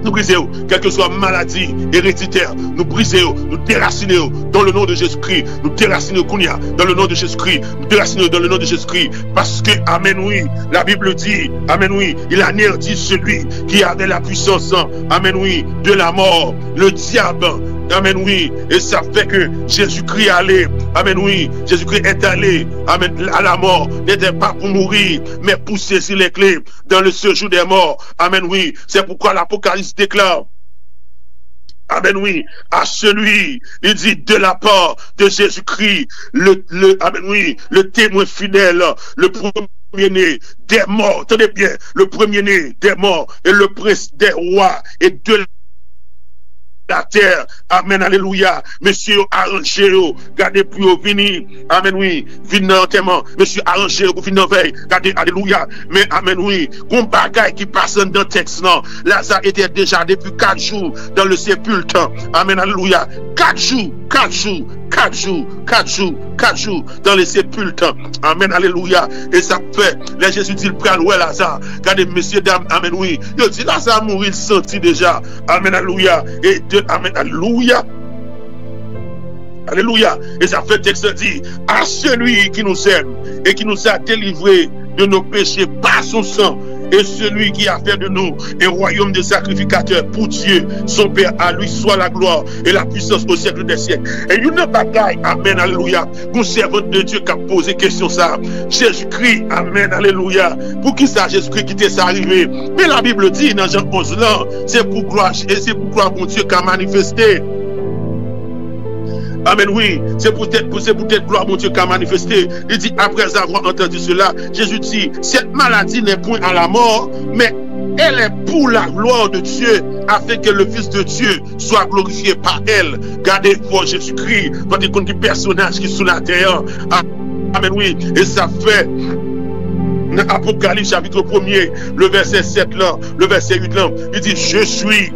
Nous brisons, quelle que soit maladie héréditaire, nous brisons, nous déracinons dans le nom de Jésus-Christ, nous déracinons Kounia dans le nom de Jésus-Christ, nous déracinons dans le nom de Jésus-Christ, parce que, amen, oui, la Bible dit, amen, oui, il a anéanti celui qui avait la puissance, amen, oui, de la mort, le diable. Amen, oui. Et ça fait que Jésus-Christ allait. Amen, oui. Jésus-Christ est allé. Amen. À la mort. N'était pas pour mourir, mais pour saisir les clés dans le séjour des morts. Amen, oui. C'est pourquoi l'Apocalypse déclare. Amen, oui. À celui, il dit de la part de Jésus-Christ, amen, oui, le témoin fidèle, le premier-né des morts. Tenez bien. Le premier-né des morts et le prince des rois et de la terre, amen, alléluia. Monsieur, arrangez-vous, gardez pour venir, amen, oui, venir enterrement, monsieur, arrangez-vous pour venir veille, gardez, alléluia. Mais, amen, oui, qu'on bagaille qui passe dans le texte, non, Lazare était déjà depuis 4 jours dans le sépulcre, amen, alléluia. 4 jours, 4 jours, 4 jours, 4 jours, 4 jours dans les sépulcres, amen, alléluia. Et ça fait, les Jésus dit, le pral, ouais, Lazare, regardez, messieurs, dames, amen, oui, il dit, Lazare mourir, il sentit déjà, amen, alléluia. Et amen, alléluia. Alléluia. Et ça fait texte dit, à celui qui nous aime et qui nous a délivrés de nos péchés par son sang, et celui qui a fait de nous un royaume de sacrificateurs pour Dieu, son Père, à lui soit la gloire et la puissance au siècle des siècles. Et une bataille, amen, alléluia, pour servant de Dieu qui a posé question ça. Jésus-Christ, amen, alléluia. Pour qui ça, Jésus-Christ qui t'est arrivé? Mais la Bible dit dans Jean 11 là, c'est pour gloire, et c'est pour gloire mon Dieu qui a manifesté. Amen, oui, c'est peut-être gloire mon Dieu qui a manifesté. Il dit, après avoir entendu cela, Jésus dit, cette maladie n'est point à la mort, mais elle est pour la gloire de Dieu, afin que le Fils de Dieu soit glorifié par elle. Gardez pour Jésus-Christ, votre compte du personnage qui est sous la terre. Amen, oui, et ça fait dans Apocalypse chapitre 1er, le verset 7 là, le verset 8 là, il dit, je suis.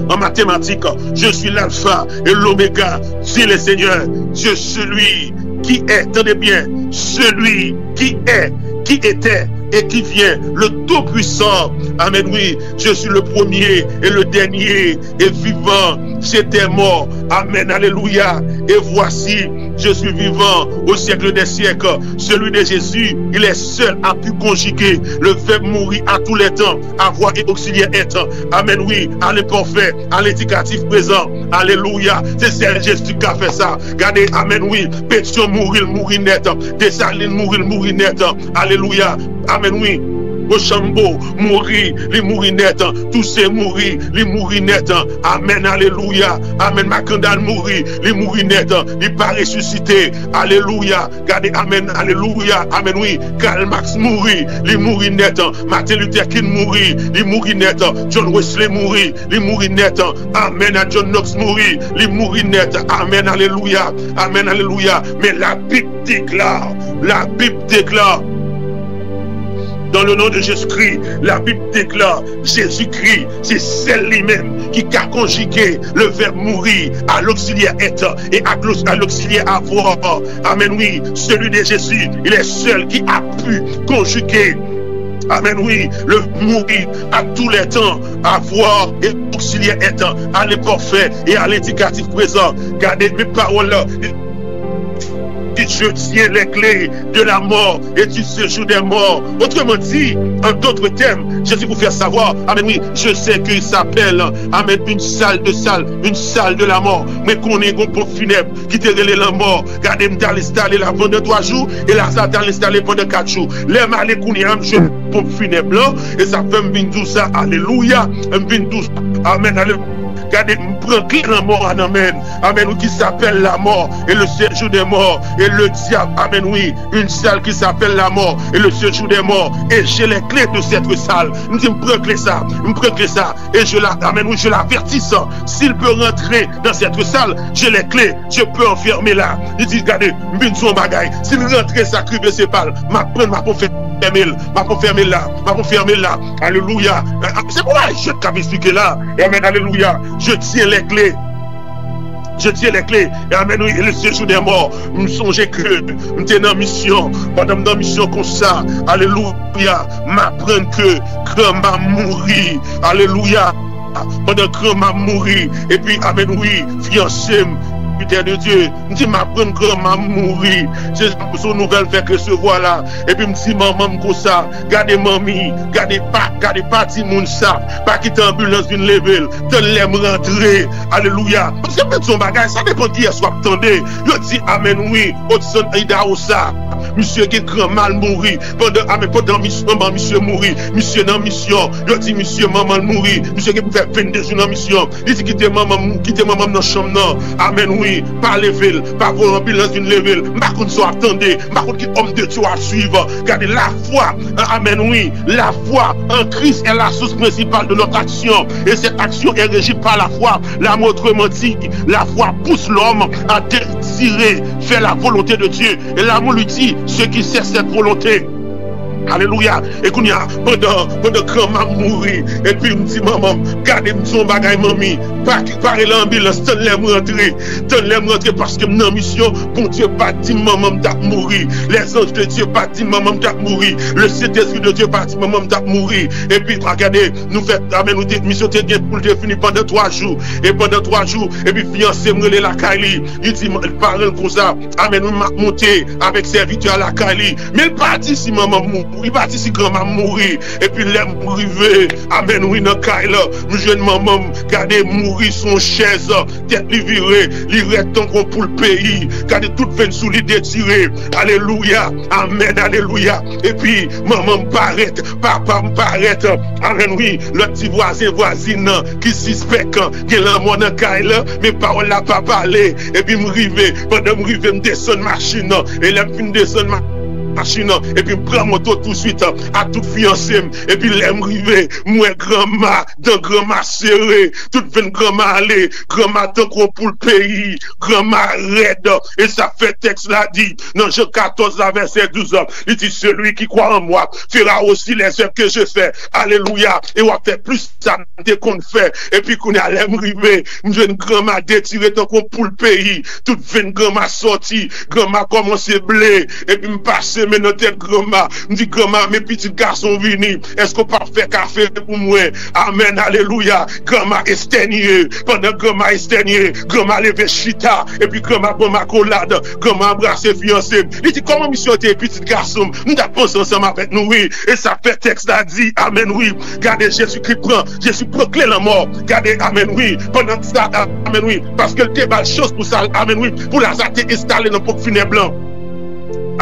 En mathématiques, je suis l'alpha et l'oméga, dit le Seigneur, Dieu celui qui est, tenez bien, celui qui est, qui était et qui vient, le Tout-Puissant. Amen, oui, je suis le premier et le dernier et vivant. J'étais mort. Amen, alléluia. Et voici, je suis vivant au siècle des siècles. Celui de Jésus, il est seul à pu conjuguer le verbe mourir à tous les temps, avoir et auxiliaire être. Amen, oui, à l'imparfait, à l'indicatif présent. Alléluia. C'est celle Jésus qui a fait ça. Regardez, amen, oui, Pétion mourir net. Dessalines mourir net. Alléluia. Amen, oui. Bochambo, mourir, les mourir net, tous ces mourir, les mourir net, amen, alléluia, amen, Macandal mourir, les mourir net, il pas ressuscité, alléluia, regardez, amen, alléluia, amen, oui, Karl Marx mourir, les mourir net, Martin Luther King mourir, les mourir net, John Wesley mourir, les mourir net, amen, John Knox mourir, les mourir net, amen, alléluia, mais la Bible déclare, dans le nom de Jésus-Christ, la Bible déclare, Jésus-Christ, c'est celle lui-même qui a conjugué le verbe mourir à l'auxiliaire être et à l'auxiliaire avoir. Amen, oui, celui de Jésus, il est seul qui a pu conjuguer, amen, oui, le mourir à tous les temps, avoir et auxiliaire être, à l'imparfait et à l'indicatif présent. Gardez mes paroles là. Je tiens les clés de la mort et du séjour des morts. Autrement dit, en d'autres termes, Jésus vous faire savoir, amen, oui, je sais qu'il s'appelle, amen, une salle de la mort. Mais qu'on est un pompe funèbre qui te relève la mort. Gardez, m'ta l'installer là pendant 3 jours et là, ça t'a l'installé pendant 4 jours. Les malais qu'on y a, je pompe funèbre là, et ça fait m'vin tout ça, alléluia, m'vin tout ça, amen, alléluia. Regardez, prends la mort, amen, amen, qui s'appelle la mort et le séjour des morts et le diable, amen, oui, une salle qui s'appelle la mort et le séjour des morts, et j'ai les clés de cette salle. Je me prends ça et je la, amen, oui, je l'avertis, s'il peut rentrer dans cette salle, j'ai les clés, je peux enfermer là. Il dit, regardez, m'bin son bagay, s'il rentre ça crive ses balles, ma pour fermer là, alléluia. C'est pourquoi je t'avais expliqué là, amen, alléluia. Je tiens les clés, et amen, oui, et le séjour des morts, me songez que j'étais dans mission, pendant dans mission comme ça, alléluia, m'apprendre que grand m'a mouru, alléluia, pendant que grand m'a mouru, et puis, amen, oui, fiancé, putain de Dieu, me dit m'apprendre grand m'a mouru, c'est son nouvelle fait que se voilà, et puis me dit maman comme ça, gardez mamie, gardez pas ti moun ça, pas quitter ambulance vinn lever, te l'aime rentrer, alléluia, parce que son bagage, ça dépend qui est soit attendez, yo dit amen oui, Hudson Ida Osa, monsieur qui grand mal mourir, pendant monsieur mourir, monsieur dans mission, yo dit monsieur maman mourir, monsieur qui fait 22 jours dans mission, il dit quitter maman dans chambre non, amen oui, pas lever, pas voir ambulance d'une lever, pas qu'on soit attendez, pas qu'on qui homme de Dieu à suivre, regardez la foi, amen oui, la foi en Christ est la source principale de notre action, et cette action est régie par la foi. L'amour, autrement dit, la foi pousse l'homme à désirer faire la volonté de Dieu, et l'amour lui dit ceux qui cessent cette volonté. Alléluia. Et qu'on y a pendant grand m'a mouru, et puis me dit maman, gardez son bagay mamie, pas l'ambulance, t'en l'aime rentrer parce que mon mission, bon Dieu pas dit maman t'a mouru, les anges de Dieu pas dit maman t'a mouru, le Saint-Esprit de Dieu pas dit maman t'a mouru, et puis regardez, nous fait, amen, nous mission t'es bien pour le finir pendant 3 jours, et puis fiancé me relève la Kali, il dit, il parle comme ça, amen, nous m'a monté avec serviteur à la Kali, mais il pas dit si maman mouru, il parti si grand-maman mourir, et puis l'aime privé, amen, oui, dans Kaila, nous jeune maman, gardez mourir son chaise, tête li virée, li reste pour le pays, gardez toute veine sous li détirée, alléluia, amen, alléluia, et puis maman m'paraît, papa m'paraît, amen, oui, le petit voisine, qui suspecte, qui est là, moi, dans Kaila, mes paroles là, pas parler, et puis m'river, pendant m'river, m'descendre machine, et là, m'fin descendre machine, et puis prends moto tout de suite à toute fiancée, et puis l'aime rivé, moi grand-ma, dans grand-ma serré, toute veine grand-ma aller, grand-ma tant qu'on pour le pays, grand-ma raide, et ça fait texte là dit, dans Jean 14 verset 12, il dit celui qui croit en moi, fera aussi les œuvres que je fais, alléluia, et on va faire plus ça qu'on fait, et puis qu'on a l'aime rivé, une grand-ma détiré tant qu'on pour le pays, toute veine grand-ma sorti, grand-ma commencé blé, et puis me passer les mains dans tête grand-mère. Me dit grand-mère, mes petits garçons venus. Est-ce qu'on peut faire café pour moi? Amen, alléluia. Grand-mère esténier. Pendant grand-mère esténier, grand-mère levé chita. Et puis grand-mère bon ma collade. Grand-mère embrassé fiancé. Il dit comment mission tes petits garçons? Nous avons pensé ensemble avec nous, oui. Et ça fait texte là dit, amen, oui. Regardez, Jésus-Christ prend, Jésus proclame la mort. Regardez, amen, oui. Pendant ça, amen, oui. Parce que le débat chose pour ça, amen, oui. Pour la zate installée dans le pot funèbre blanc.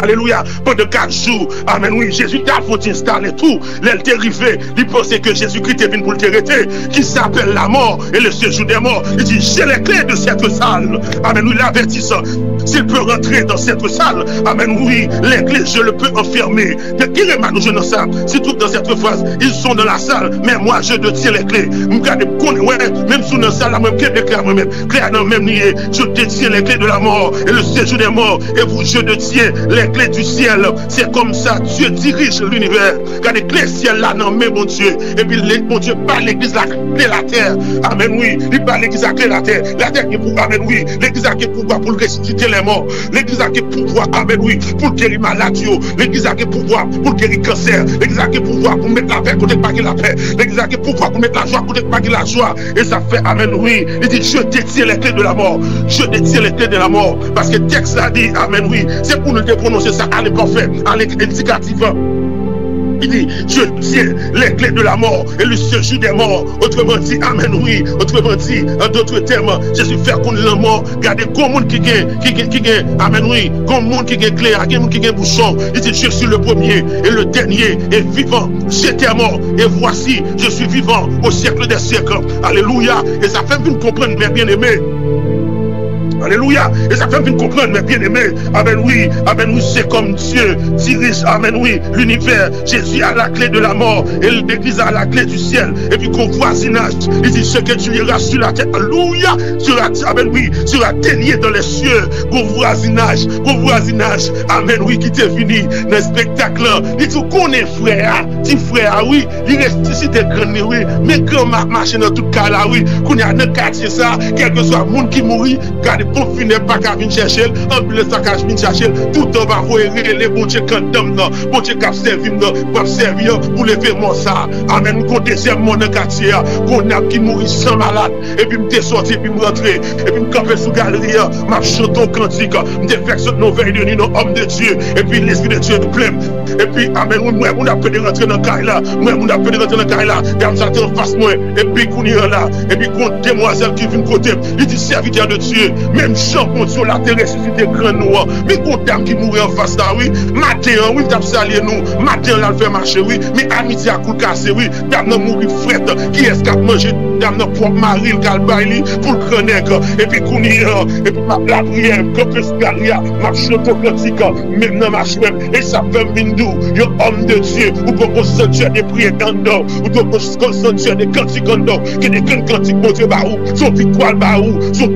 Alléluia. Pendant 4 jours, amen, oui, Jésus t'a fait installer tout. L'elle t'est arrivé, il pensait que Jésus-Christ est venu pour le traiter, qui s'appelle la mort et le séjour des morts. Il dit, j'ai les clés de cette salle. Amen, oui, l'avertissant. S'il peut rentrer dans cette salle, amen, oui, les clés, je le peux enfermer. Qui est nous dans ça? C'est tout dans cette phrase. Ils sont dans la salle, mais moi, je détiens les clés. Même sous la salle, même clé de clé, moi-même, clé à même nié, je détiens les clés de la mort et le séjour des morts. Et vous, je détiens les clés du ciel. C'est comme ça Dieu dirige l'univers. Quand les clés ciel là, non, mais mon Dieu. Et puis, mon Dieu, pas l'église la clé la terre. Amen, oui. Il parle l'église la clé la terre. La terre qui est pour, amen, oui. L'église a qui est pouvoir pour ressusciter les morts. L'église a qui est pouvoir, amen, oui, pour guérir maladie. L'église a qui est pouvoir pour guérir cancer. L'église a qui est pouvoir pour mettre la paix côté pas la paix. L'église a qui est pouvoir pour mettre la joie côté pas la joie. Et ça fait, amen, oui. Il dit, je détiens les clés de la mort. Je détiens les clés de la mort. Parce que le texte a dit, amen, oui. C'est pour nous prononcer ça à l'imparfait, à l'indicatif. Il dit, je tiens les clés de la mort et le séjour des morts. Autrement dit, amen, oui. Autrement dit, en d'autres termes, Jésus fait qu'on la mort. Regardez, comme monde qui gagne, amen, oui. Comme monde qui gagne clé, comme monde qui gagne bouchon. Il dit, je suis le premier et le dernier et vivant. J'étais mort et voici, je suis vivant au siècle des siècles. Alléluia. Et ça fait bien comprendre, mes bien-aimés. Alléluia. Et ça fait bien comprendre, mes bien-aimés. Amen, oui, c'est comme Dieu dirige, amen, oui, l'univers. Jésus a la clé de la mort et l'église a la clé du ciel. Et puis qu'au voisinage, il dit ce que tu iras sur la terre, alléluia, sera, amen, oui, sera délié dans les cieux. Qu'au voisinage, amen, oui, qui t'est fini dans le spectacle. Il dit, qu'on est frère, petit frère, oui, il reste ici des grands, oui, mais quand marche dans tout cas là, oui, qu'on y a dans le quartier ça, quel que soit le monde qui mourit, regardez, pour finir pas qu'à venir chercher, ambulance qu'à venir chercher, tout en va voir les bon Dieu quand d'homme, bon Dieu qui a servi, pour servir pour lever mon ça. Amen, qu'on deuxième mon quartier, qu'on a qui mourit sans malade, et puis me sorti, puis me rentrer, et puis me camper sous galerie, m'a chanté cantique, me faire cette nouvelle de nos hommes de Dieu, et puis l'esprit de Dieu plein. Et puis, amen, moi, on a pu rentrer dans le caille là, moi, on a pu rentrer dans le caille là, dame ça en face moi, et puis qu'on y est là, et puis qu'on demoiselle qui vient côté, il dit serviteur de Dieu, même Jean, mon Dieu, la terre ressuscité grand noir, mais qu'on dame qui mourit en face là, oui, matin, oui, dame salier nous, matin, là, le fait marcher, oui, mais à midi, à coup cassé, oui, dame n'a mouru frette, qui est-ce qu'a mangé, dame n'a pour Marie, le calbaili, pour le grand nègre, et puis qu'on y est, et puis la prière, comme le scalia, ma chante au cantique, même dans ma chouette, et ça fait mindou, yo homme de Dieu, ou qu'on concentre des prières en dehors, ou qu'on concentre des cantiques en dehors, que des grands cantiques, mon Dieu, bah où, son victoire, bah où, son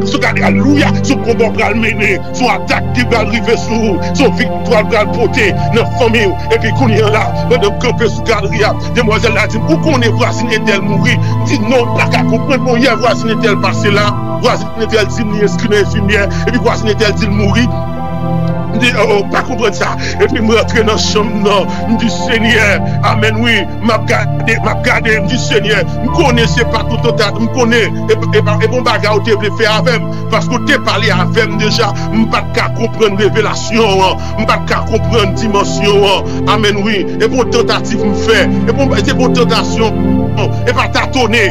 alléluia, son combat va le mener, son attaque qui va arriver sur vous, son victoire va le porter dans la famille, et puis qu'on y est là, dans le campus sous galerie, demoiselle a dit, où qu'on est voisine est-elle mourir, dit non, pas qu'à comprendre, bon, hier voisine est-elle passée là, voisine est-elle dit, ni inscrit dans l'infirmière, et puis voisine est-elle dit, mourir. Je dis, oh, pas comprendre ça. Et puis, je rentre dans la chambre, je dis, Seigneur, amen, oui, je gardé, je dis, Seigneur, je connais pas tout le temps, je connais, et bon bagarre, je vais faire avec, parce que tu parlé avec déjà, je ne peux pas comprendre révélation, je ne peux pas comprendre dimension, amen, oui, et bon tentative, me fait, et bon tentation, et pas tâtonner.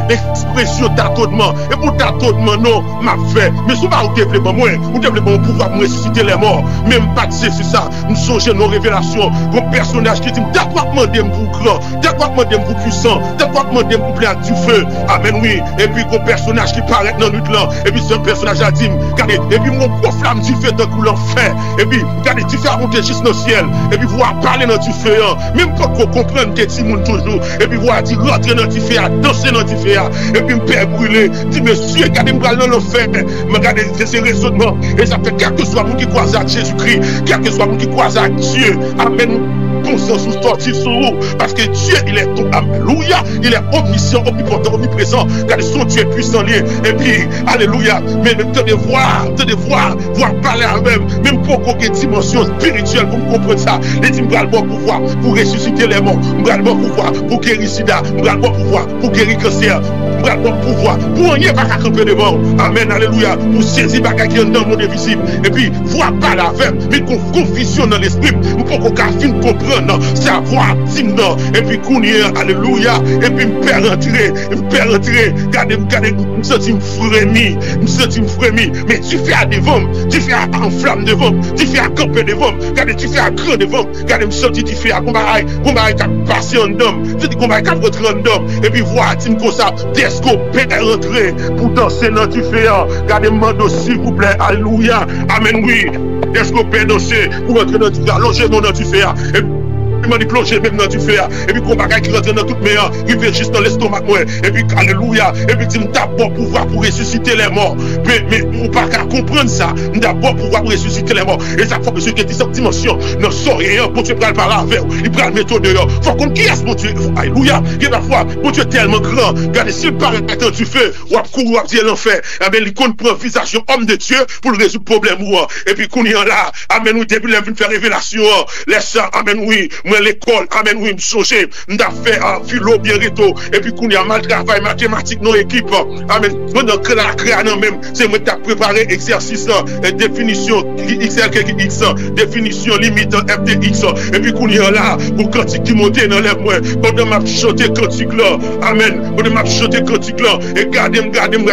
L'expression tâtonnement, et pour tâtonnement, non, m'a fait. Mais si vous développez moi, vous développez mon pouvoir pour ressusciter les morts. Même pas de c'est ça, nous songeons nos révélations. Comme personnage qui dit, d'accord, demander pour grand, d'accord, demander pour puissant, d'accord, demander pour plein du feu. Amen, oui. Et puis, comme personnage qui paraît dans notre là, et puis, c'est un personnage à dire, regardez, et puis, mon gros flamme du feu dans l'enfer. Et puis, regardez, tu fais monter juste dans le ciel. Et puis, voir parler dans du feu, même pas qu'on comprenne que tu montes toujours. Et puis, voir dire, rentrer dans du feu, danser dans du feu. Et puis me père brûlé, dit monsieur, regardez me dans l'enfer, me regardez ces raisonnements, et ça fait quel que soit vous qui croise à Jésus-Christ, quel que soit vous qui croise à Dieu, amen. conscience ou sortir sur vous. Parce que Dieu, il est tout. Alléluia. Il est omniscient, omnipotent, omniprésent. Car son Dieu est puissant lié. Et puis, alléluia. Mais te de voir parler à même pour qu'une dimension spirituelle pour comprendre ça. Les dit, m'bral bon pouvoir pour ressusciter les morts. M'bral bon pouvoir pour guérir sida. M'bral bon pouvoir pour guérir cancer. M'bral bon pouvoir pour rien pas qu'à camper devant. Amen, alléluia. Pour saisir bagaille qui est dans le monde invisible. Et puis, voir pas la femme, mais qu'on confusion dans l'esprit. Pour qu'on fin comprendre, savoir, non. Et puis, qu'on y est, alléluia. Et puis, me faire rentrer. Regardez, me sentir frémi. Mais tu fais à devant, tu fais en flamme devant, tu fais à camper devant, regardez, tu fais à grand devant, regardez, me sentir, tu fais à combat qui a passé en homme, tu dis combat qui a rentré en homme, et puis voir, tu me comme ça, desco, peut rentrer, pour danser dans tu fais, regardez, mando, s'il vous plaît, alléluia, amen, oui, desco, peut danser, pour rentrer dans tu fais, allonger dans tu fais, il m'a dit plonger même dans du fer. Et puis combat qui rentre dans toute meilleure, il fait juste dans l'estomac. Et puis alléluia. Et puis tu m'as bon pouvoir pour ressusciter les morts. Mais on pas qu'à comprendre ça. Nous avons bon pouvoir pour ressusciter les morts. Et ça faut que ceux qui ont cette dimension ne sont rien. Pour Dieu prend le parler avec vous. Il prend le méthode dehors. Faut qu'on qui est mon Dieu. Alléluia. Il y a parfois, mon Dieu est tellement grand. Regardez, s'il paraît quand tu fais, ou à courir, ou à dire l'enfer. Eh bien, il compte prend visage homme de Dieu pour le résoudre le problème. Et puis qu'on y en là. Amen. Oui, depuis qu'il faire révélation. Laisse ça. Amen. Oui. Moi, l'école, amen, oui, me changer, m'da fait un philo bien réto, et puis qu'on y a mal travail mathématique dans l'équipe, amen, pendant que la création même, c'est moi qui a préparé exercice, définition XLX, définition limite FTX, et puis qu'on y a là, pour quantique qui monte dans les mois, pendant m'a chanté quantique là, amen, pendant m'a chanté quantique là, et gardez,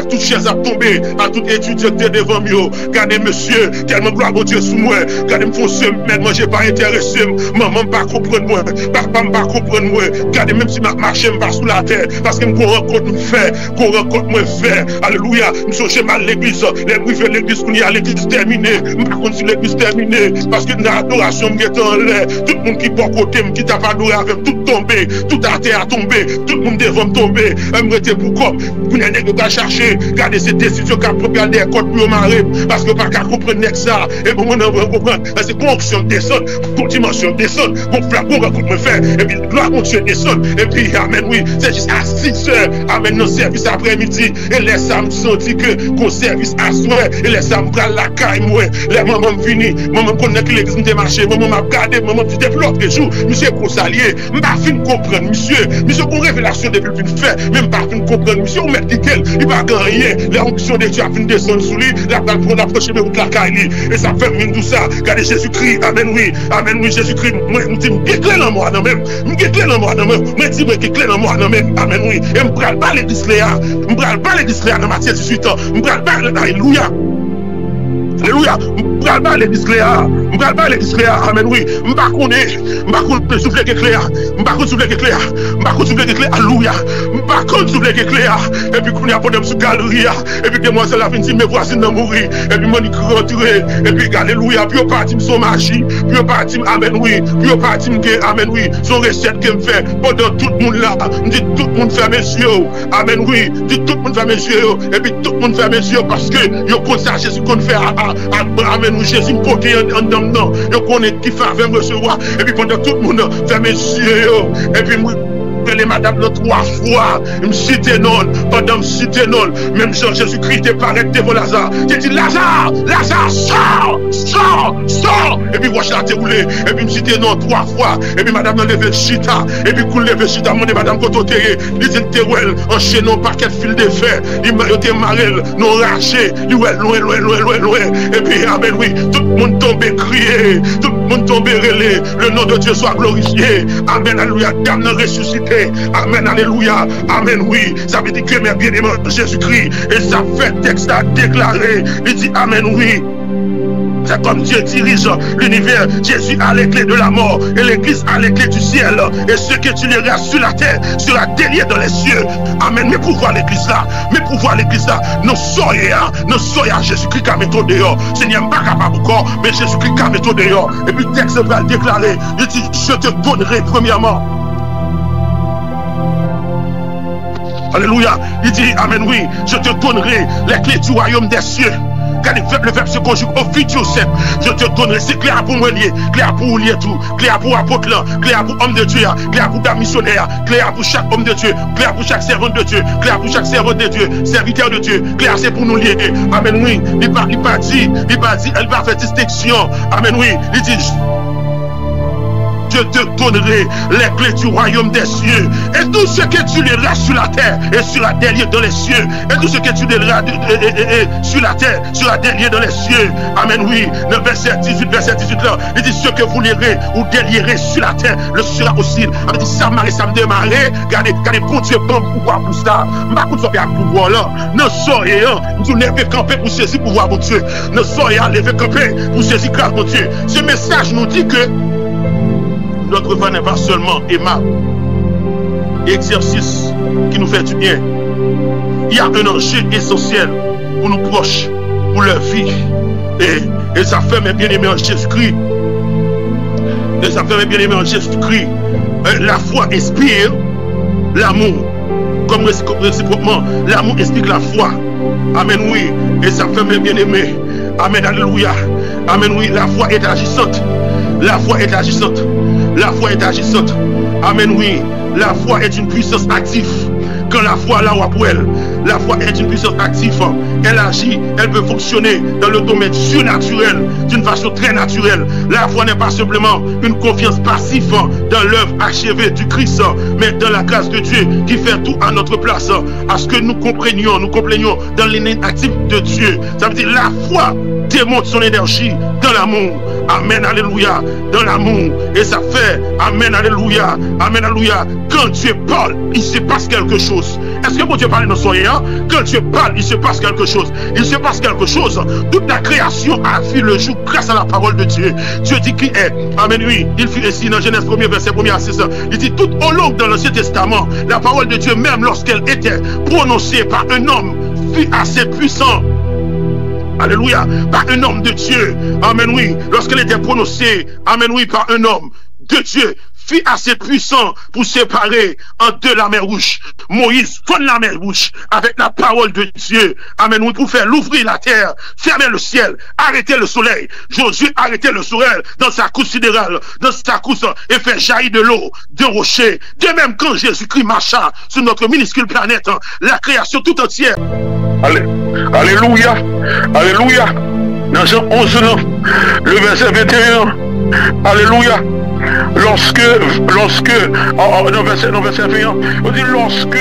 toute chaise à tomber, à tout étudiant devant moi, gardez monsieur, tellement gloire mon Dieu sous moi, gardez me font semaine, moi j'ai pas intéressé, maman pas comprendre moi, papa m'a comprendre moi, regardez même si ma marche me va sous la terre, parce que qu'on rencontre me fait, qu'on rencontre me fait, alléluia, nous sommes mal l'église, les privés l'église qu'on y a l'église terminée, par contre si l'église terminée, parce que l'adoration me est en l'air, tout le monde qui porte côté, qui t'a pas adoré avec tout tombé, tout à terre a tombé, tout le monde devant me tomber, me rester pour comme, vous n'avez pas cherché, regardez cette décision qu'a propre des côtes pour marrer, parce que pas qu'à comprendre ça, et bon, on va comprendre, c'est conjonction descend, dimension descend, qu'on flacon qu'on me fait, et puis gloire mon Dieu descend, et puis amen, oui, c'est juste à 6 heures, amen, nos services après-midi, et laisse ça me sentir que qu'on service à soir, et laisse ça me prendre la caille, moi, les mamans me finissent, maman connaît que l'église me marché, maman m'a regardé, maman me dit depuis l'autre jour, monsieur consalier, m'a fin comprendre, monsieur, qu'on révélation depuis le fait, même pas fin comprendre, monsieur, on met nickel, il va gagner, les onctions de Dieu a fin descendre sous lui, la balle pour l'approcher de la caille, et ça fait même tout ça, regardez Jésus-Christ, amen, oui, Jésus-Christ, moi, je me dis, je clé dans moi, non même, je clé dans moi, non même, je me dis, je clé dans moi, non même, amen, oui, et je ne parle pas l'église Léa, je ne parle pas l'église Léa dans Matthieu 18 ans, je ne parle pas, alléluia. Alléluia, je ne pas l'église Léa, je ne pas l'église Léa, amen, oui, je ne pas souffler que Léa, je ne pas souffler que Léa, je ne pas souffler que Léa, alléluia, je ne pas souffler que Léa, et puis qu'on y a pas de sous galerie, et puis demoiselle a fini, mes voisines n'ont mouru, et puis mon rentré, et puis alléluia, puis on partit son magie, puis on partit, amen, oui, puis on partit, amen, oui, son recette qu'elle me fait, pendant tout le monde là, dit tout le monde ferme les yeux, amen, oui, dit tout le monde ferme les yeux, et puis tout le monde ferme les yeux parce que, yo compte ça, Jésus qu'on fait amen, Jésus me porte en dame, non, yo connaît qui fait avec me recevoir, et puis pendant tout le monde ferme les yeux, et puis moi, les madame de 3 fois, je me cite non, pendant me cite non, même Jean Jésus-Christ est paraît devant Lazare. J'ai dit Lazare, sors, et puis watch la dérouler, et puis me cite non 3 fois, et puis madame a levé chita, et puis qu'on levé chita, mon madame Kototere, il dit Terrell, enchaînant paquet de fil de fer, il m'a été marel, non raché, il est loin, et puis amen, oui, tout le monde tombé crié, tout le monde tombé relé, le nom de Dieu soit glorifié, amen, alléluia, dame n'a ressuscité. Amen, alléluia, amen, oui, ça veut dire que mes bien-aimés Jésus-Christ, et ça fait texte à déclarer, il dit amen, oui. C'est comme Dieu dirige l'univers. Jésus a les clés de la mort et l'église a les clés du ciel. Et ce que tu liras sur la terre sera délié dans les cieux. Amen. Mais pour voir l'église là, nous soyons Jésus-Christ qui a mis dehors. Seigneur, pas capable encore, mais Jésus-Christ qui a mis dehors. Et puis le texte va déclarer, il dit, je te donnerai premièrement. Alléluia. Il dit, amen, oui, je te donnerai les clés du royaume des cieux. le verbe se conjugue au futur simple. Je te donnerai, c'est clair pour moi lié, clair pour lier tout, clair pour apôtre là, clair pour homme de Dieu, clair pour dame missionnaire, clair pour chaque homme de Dieu, clair pour chaque servant de Dieu, clair pour chaque servant de Dieu, serviteur de Dieu, clair c'est pour nous lier. Amen, oui. Il pas dit, elle va faire distinction. Amen, oui. Il dit, je te donnerai les clés du royaume des cieux. Et tout ce que tu liras sur la terre et sur la terre dans les cieux. Et tout ce que tu liras sur la terre, sur la terre dans les cieux. Amen, oui. Le verset 18 là, il dit ce que vous lirez ou délierez sur la terre, le sera aussi. Il dit ça marre, ça me démarre. Regardez, bon Dieu, bon pouvoir pour ça. Ma coup de pouvoir là. Ne soyez, nous levez camper pour saisir pouvoir pour Dieu. Ne soyez lever camper pour saisir grâce pour Dieu. Ce message nous dit que notre foi n'est pas seulement aimable, exercice qui nous fait du bien. Il y a un enjeu essentiel pour nos proches, pour leur vie. Et ça fait mes bien-aimés en Jésus-Christ. Et ça fait mes bien-aimés en Jésus-Christ. La foi inspire l'amour. Comme réciproquement, l'amour explique la foi. Amen, oui. Et ça fait mes bien-aimés. Amen, alléluia. Amen, oui. La foi est agissante. La foi est agissante. La foi est agissante. Amen, oui. La foi est une puissance active. Quand la foi là pour elle, la foi est une puissance active. Elle agit, elle peut fonctionner dans le domaine surnaturel d'une façon très naturelle. La foi n'est pas simplement une confiance passive dans l'œuvre achevée du Christ, mais dans la grâce de Dieu qui fait tout à notre place, à ce que nous comprenions dans l'inactif de Dieu. Ça veut dire la foi démontre son énergie dans l'amour. Amen, alléluia, dans l'amour. Et ça fait, amen, alléluia, quand Dieu parle, il se passe quelque chose. Est-ce que mon Dieu parle dans son rien? Quand Dieu parle, il se passe quelque chose. Il se passe quelque chose. Toute la création a vu le jour grâce à la parole de Dieu. Dieu dit qui est. Amen, oui. Il fut ainsi dans Genèse 1er, verset 1er à 6. Il dit tout au long dans l'Ancien Testament, la parole de Dieu, même lorsqu'elle était prononcée par un homme, fut assez puissant. Alléluia, par un homme de Dieu. Amen, oui. Lorsqu'elle était prononcée, amen, oui, par un homme de Dieu, fut assez puissant pour séparer en deux la mer Rouge. Moïse fonde la mer Rouge avec la parole de Dieu. Amen, oui, pour faire l'ouvrir la terre, fermer le ciel, arrêter le soleil. Josué arrêtait le soleil dans sa course sidérale, dans sa course et fait jaillir de l'eau, de rocher. De même quand Jésus-Christ marcha sur notre minuscule planète, la création tout entière. Alléluia, alléluia. Dans Jean 11, le verset 21, alléluia. Lorsque dans verset 21, on dit lorsque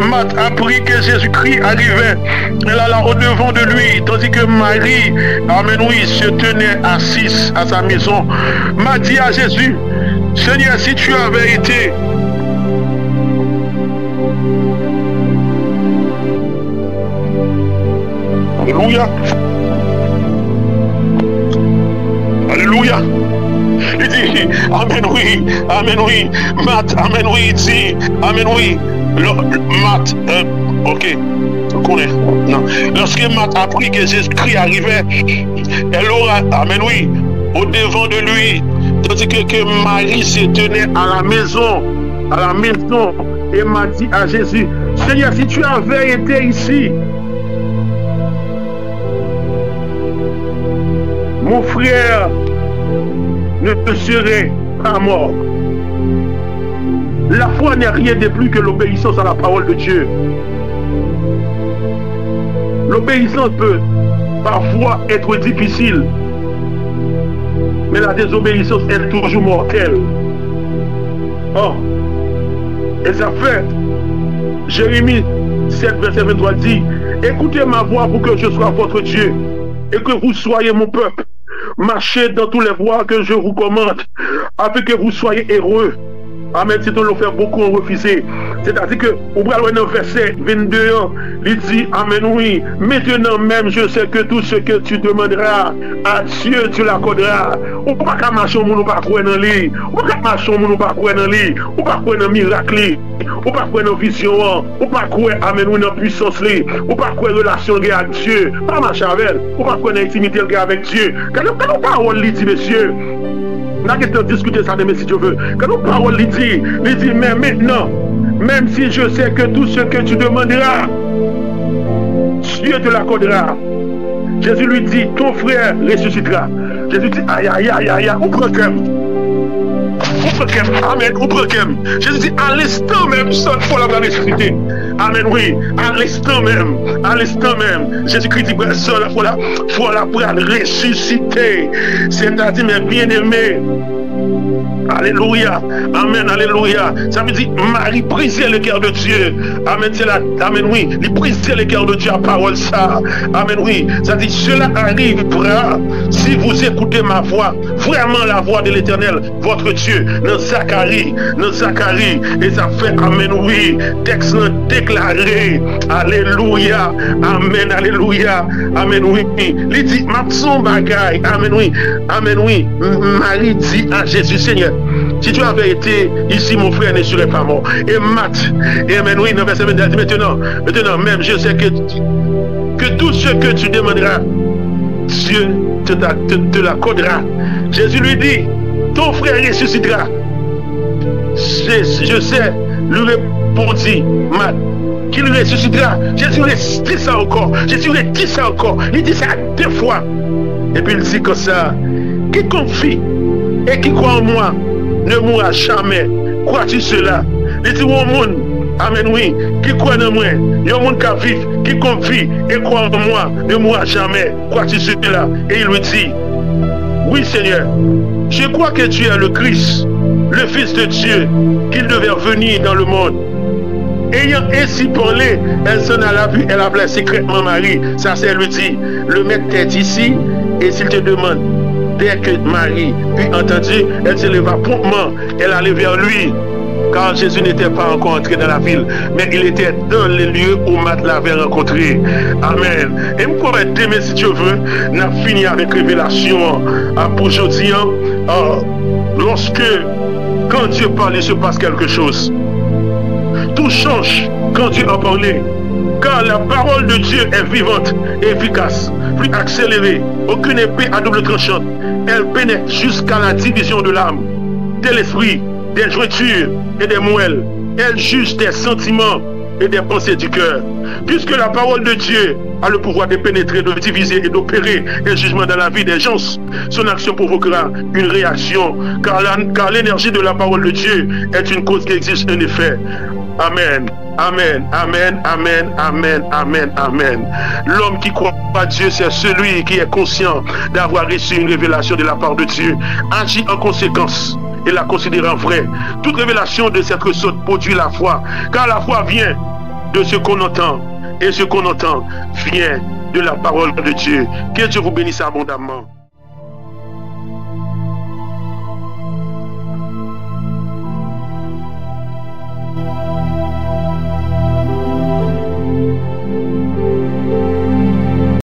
Marthe apprit que Jésus-Christ arrivait, elle alla au-devant de lui, tandis que Marie, amen, oui, se tenait assise à sa maison. M'a dit à Jésus, Seigneur, si tu avais été alléluia. Alléluia. Il dit, amen oui, Matt, amen oui, il dit, amen oui, Matt, ok, on connaît, non. Lorsque Matt apprit que Jésus-Christ arrivait, elle aura, amen oui, au devant de lui, tandis que Marie se tenait à la maison, et m'a dit à Jésus, Seigneur, si tu avais été ici, mon frère ne serait pas mort. La foi n'est rien de plus que l'obéissance à la parole de Dieu. L'obéissance peut parfois être difficile, mais la désobéissance est toujours mortelle. Oh, et ça fait, Jérémie 7, verset 23 dit, écoutez ma voix pour que je sois votre Dieu et que vous soyez mon peuple. Marchez dans tous les voies que je vous commande, afin que vous soyez heureux. Amen, c'est on l'a fait, beaucoup ont refusé. C'est-à-dire que, au bras dans verset 22, il dit, amen, oui, maintenant même je sais que tout ce que tu demanderas à Dieu, tu l'accorderas. On ne peut pas marcher au monde, on ne peut pas croire dans lui. On ne peut pas marcher au monde, on ne peut pas croire dans lui. On ne peut pas croire dans le miracle. On ne peut pas croire dans la vision. On ne peut pas croire, amen, oui, dans la puissance. On ne peut pas croire dans la relation avec Dieu. Pas marcher avec elle. On ne peut pas croire dans l'intimité avec Dieu. Quand on parle, il dit, monsieur, on a question de discuter ça demain si tu veux. Quand nos paroles lui dit, mais maintenant, même si je sais que tout ce que tu demanderas, Dieu te l'accordera. Jésus lui dit, ton frère ressuscitera. Jésus dit, aïe, aïe, aïe, aïe, aïe, ouvre Amen, ouvre Jésus dit, à l'instant même, ça, il faut la ressusciter. Amen, oui, à l'instant même, Jésus-Christ dit, ça, il faut la ressusciter. C'est-à-dire, mes bien-aimés, alléluia, amen, alléluia. Ça veut dire, Marie brisait le cœur de Dieu. Amen, c'est là, amen, oui. Il brisait le cœur de Dieu à parole ça. Amen, oui. Ça dit, cela arrivera si vous écoutez ma voix, vraiment la voix de l'Éternel, votre Dieu, dans Zacharie. Et ça fait, amen, oui. Texte déclaré. Alléluia, amen, alléluia, amen, oui. Il dit, ma son bagaille, amen, oui. Marie dit à Jésus, Seigneur, si tu avais été ici, mon frère ne serait pas mort. Et Matt, et amen, oui, dans verset 22, maintenant, même je sais que tout ce que tu demanderas, Dieu te l'accordera. Jésus lui dit, ton frère ressuscitera. Je sais, lui répondit Matt, qu'il ressuscitera. Jésus dit ça encore. Il dit ça 2 fois. Et puis il dit comme ça, qui confie et qui croit en moi ne mourra jamais. Crois-tu cela? Il dit au monde, amen, oui, qui croit en moi, il y a un monde qui vit, qui confie et croit en moi ne mourra jamais. Crois-tu cela? Et il lui dit, oui Seigneur, je crois que tu es le Christ, le Fils de Dieu, qu'il devait venir dans le monde. Ayant ainsi parlé, elle s'en alla vue, elle appelait secrètement Marie. Ça, c'est lui dit, le maître est ici, et s'il te demande, dès que Marie eut entendu, elle se leva promptement, elle allait vers lui, car Jésus n'était pas encore entré dans la ville, mais il était dans les lieux où Matt l'avait rencontré. Amen. Et pour être aimé, si Dieu veut, on a fini avec révélation pour aujourd'hui. Quand Dieu parle, il se passe quelque chose. Tout change quand Dieu a parlé. Car la parole de Dieu est vivante et efficace, plus accélérée, aucune épée à double tranchante. Elle pénètre jusqu'à la division de l'âme, de l'esprit, des jointures et des moelles. Elle juge des sentiments et des pensées du cœur. Puisque la parole de Dieu a le pouvoir de pénétrer, de diviser et d'opérer un jugement dans la vie des gens, son action provoquera une réaction, car l'énergie de la parole de Dieu est une cause qui exige un effet. Amen. Amen, amen, amen, amen, amen, amen. L'homme qui croit à Dieu, c'est celui qui est conscient d'avoir reçu une révélation de la part de Dieu, agit en conséquence et la considérant vraie. Toute révélation de cette ressource produit la foi, car la foi vient de ce qu'on entend, et ce qu'on entend vient de la parole de Dieu. Que Dieu vous bénisse abondamment.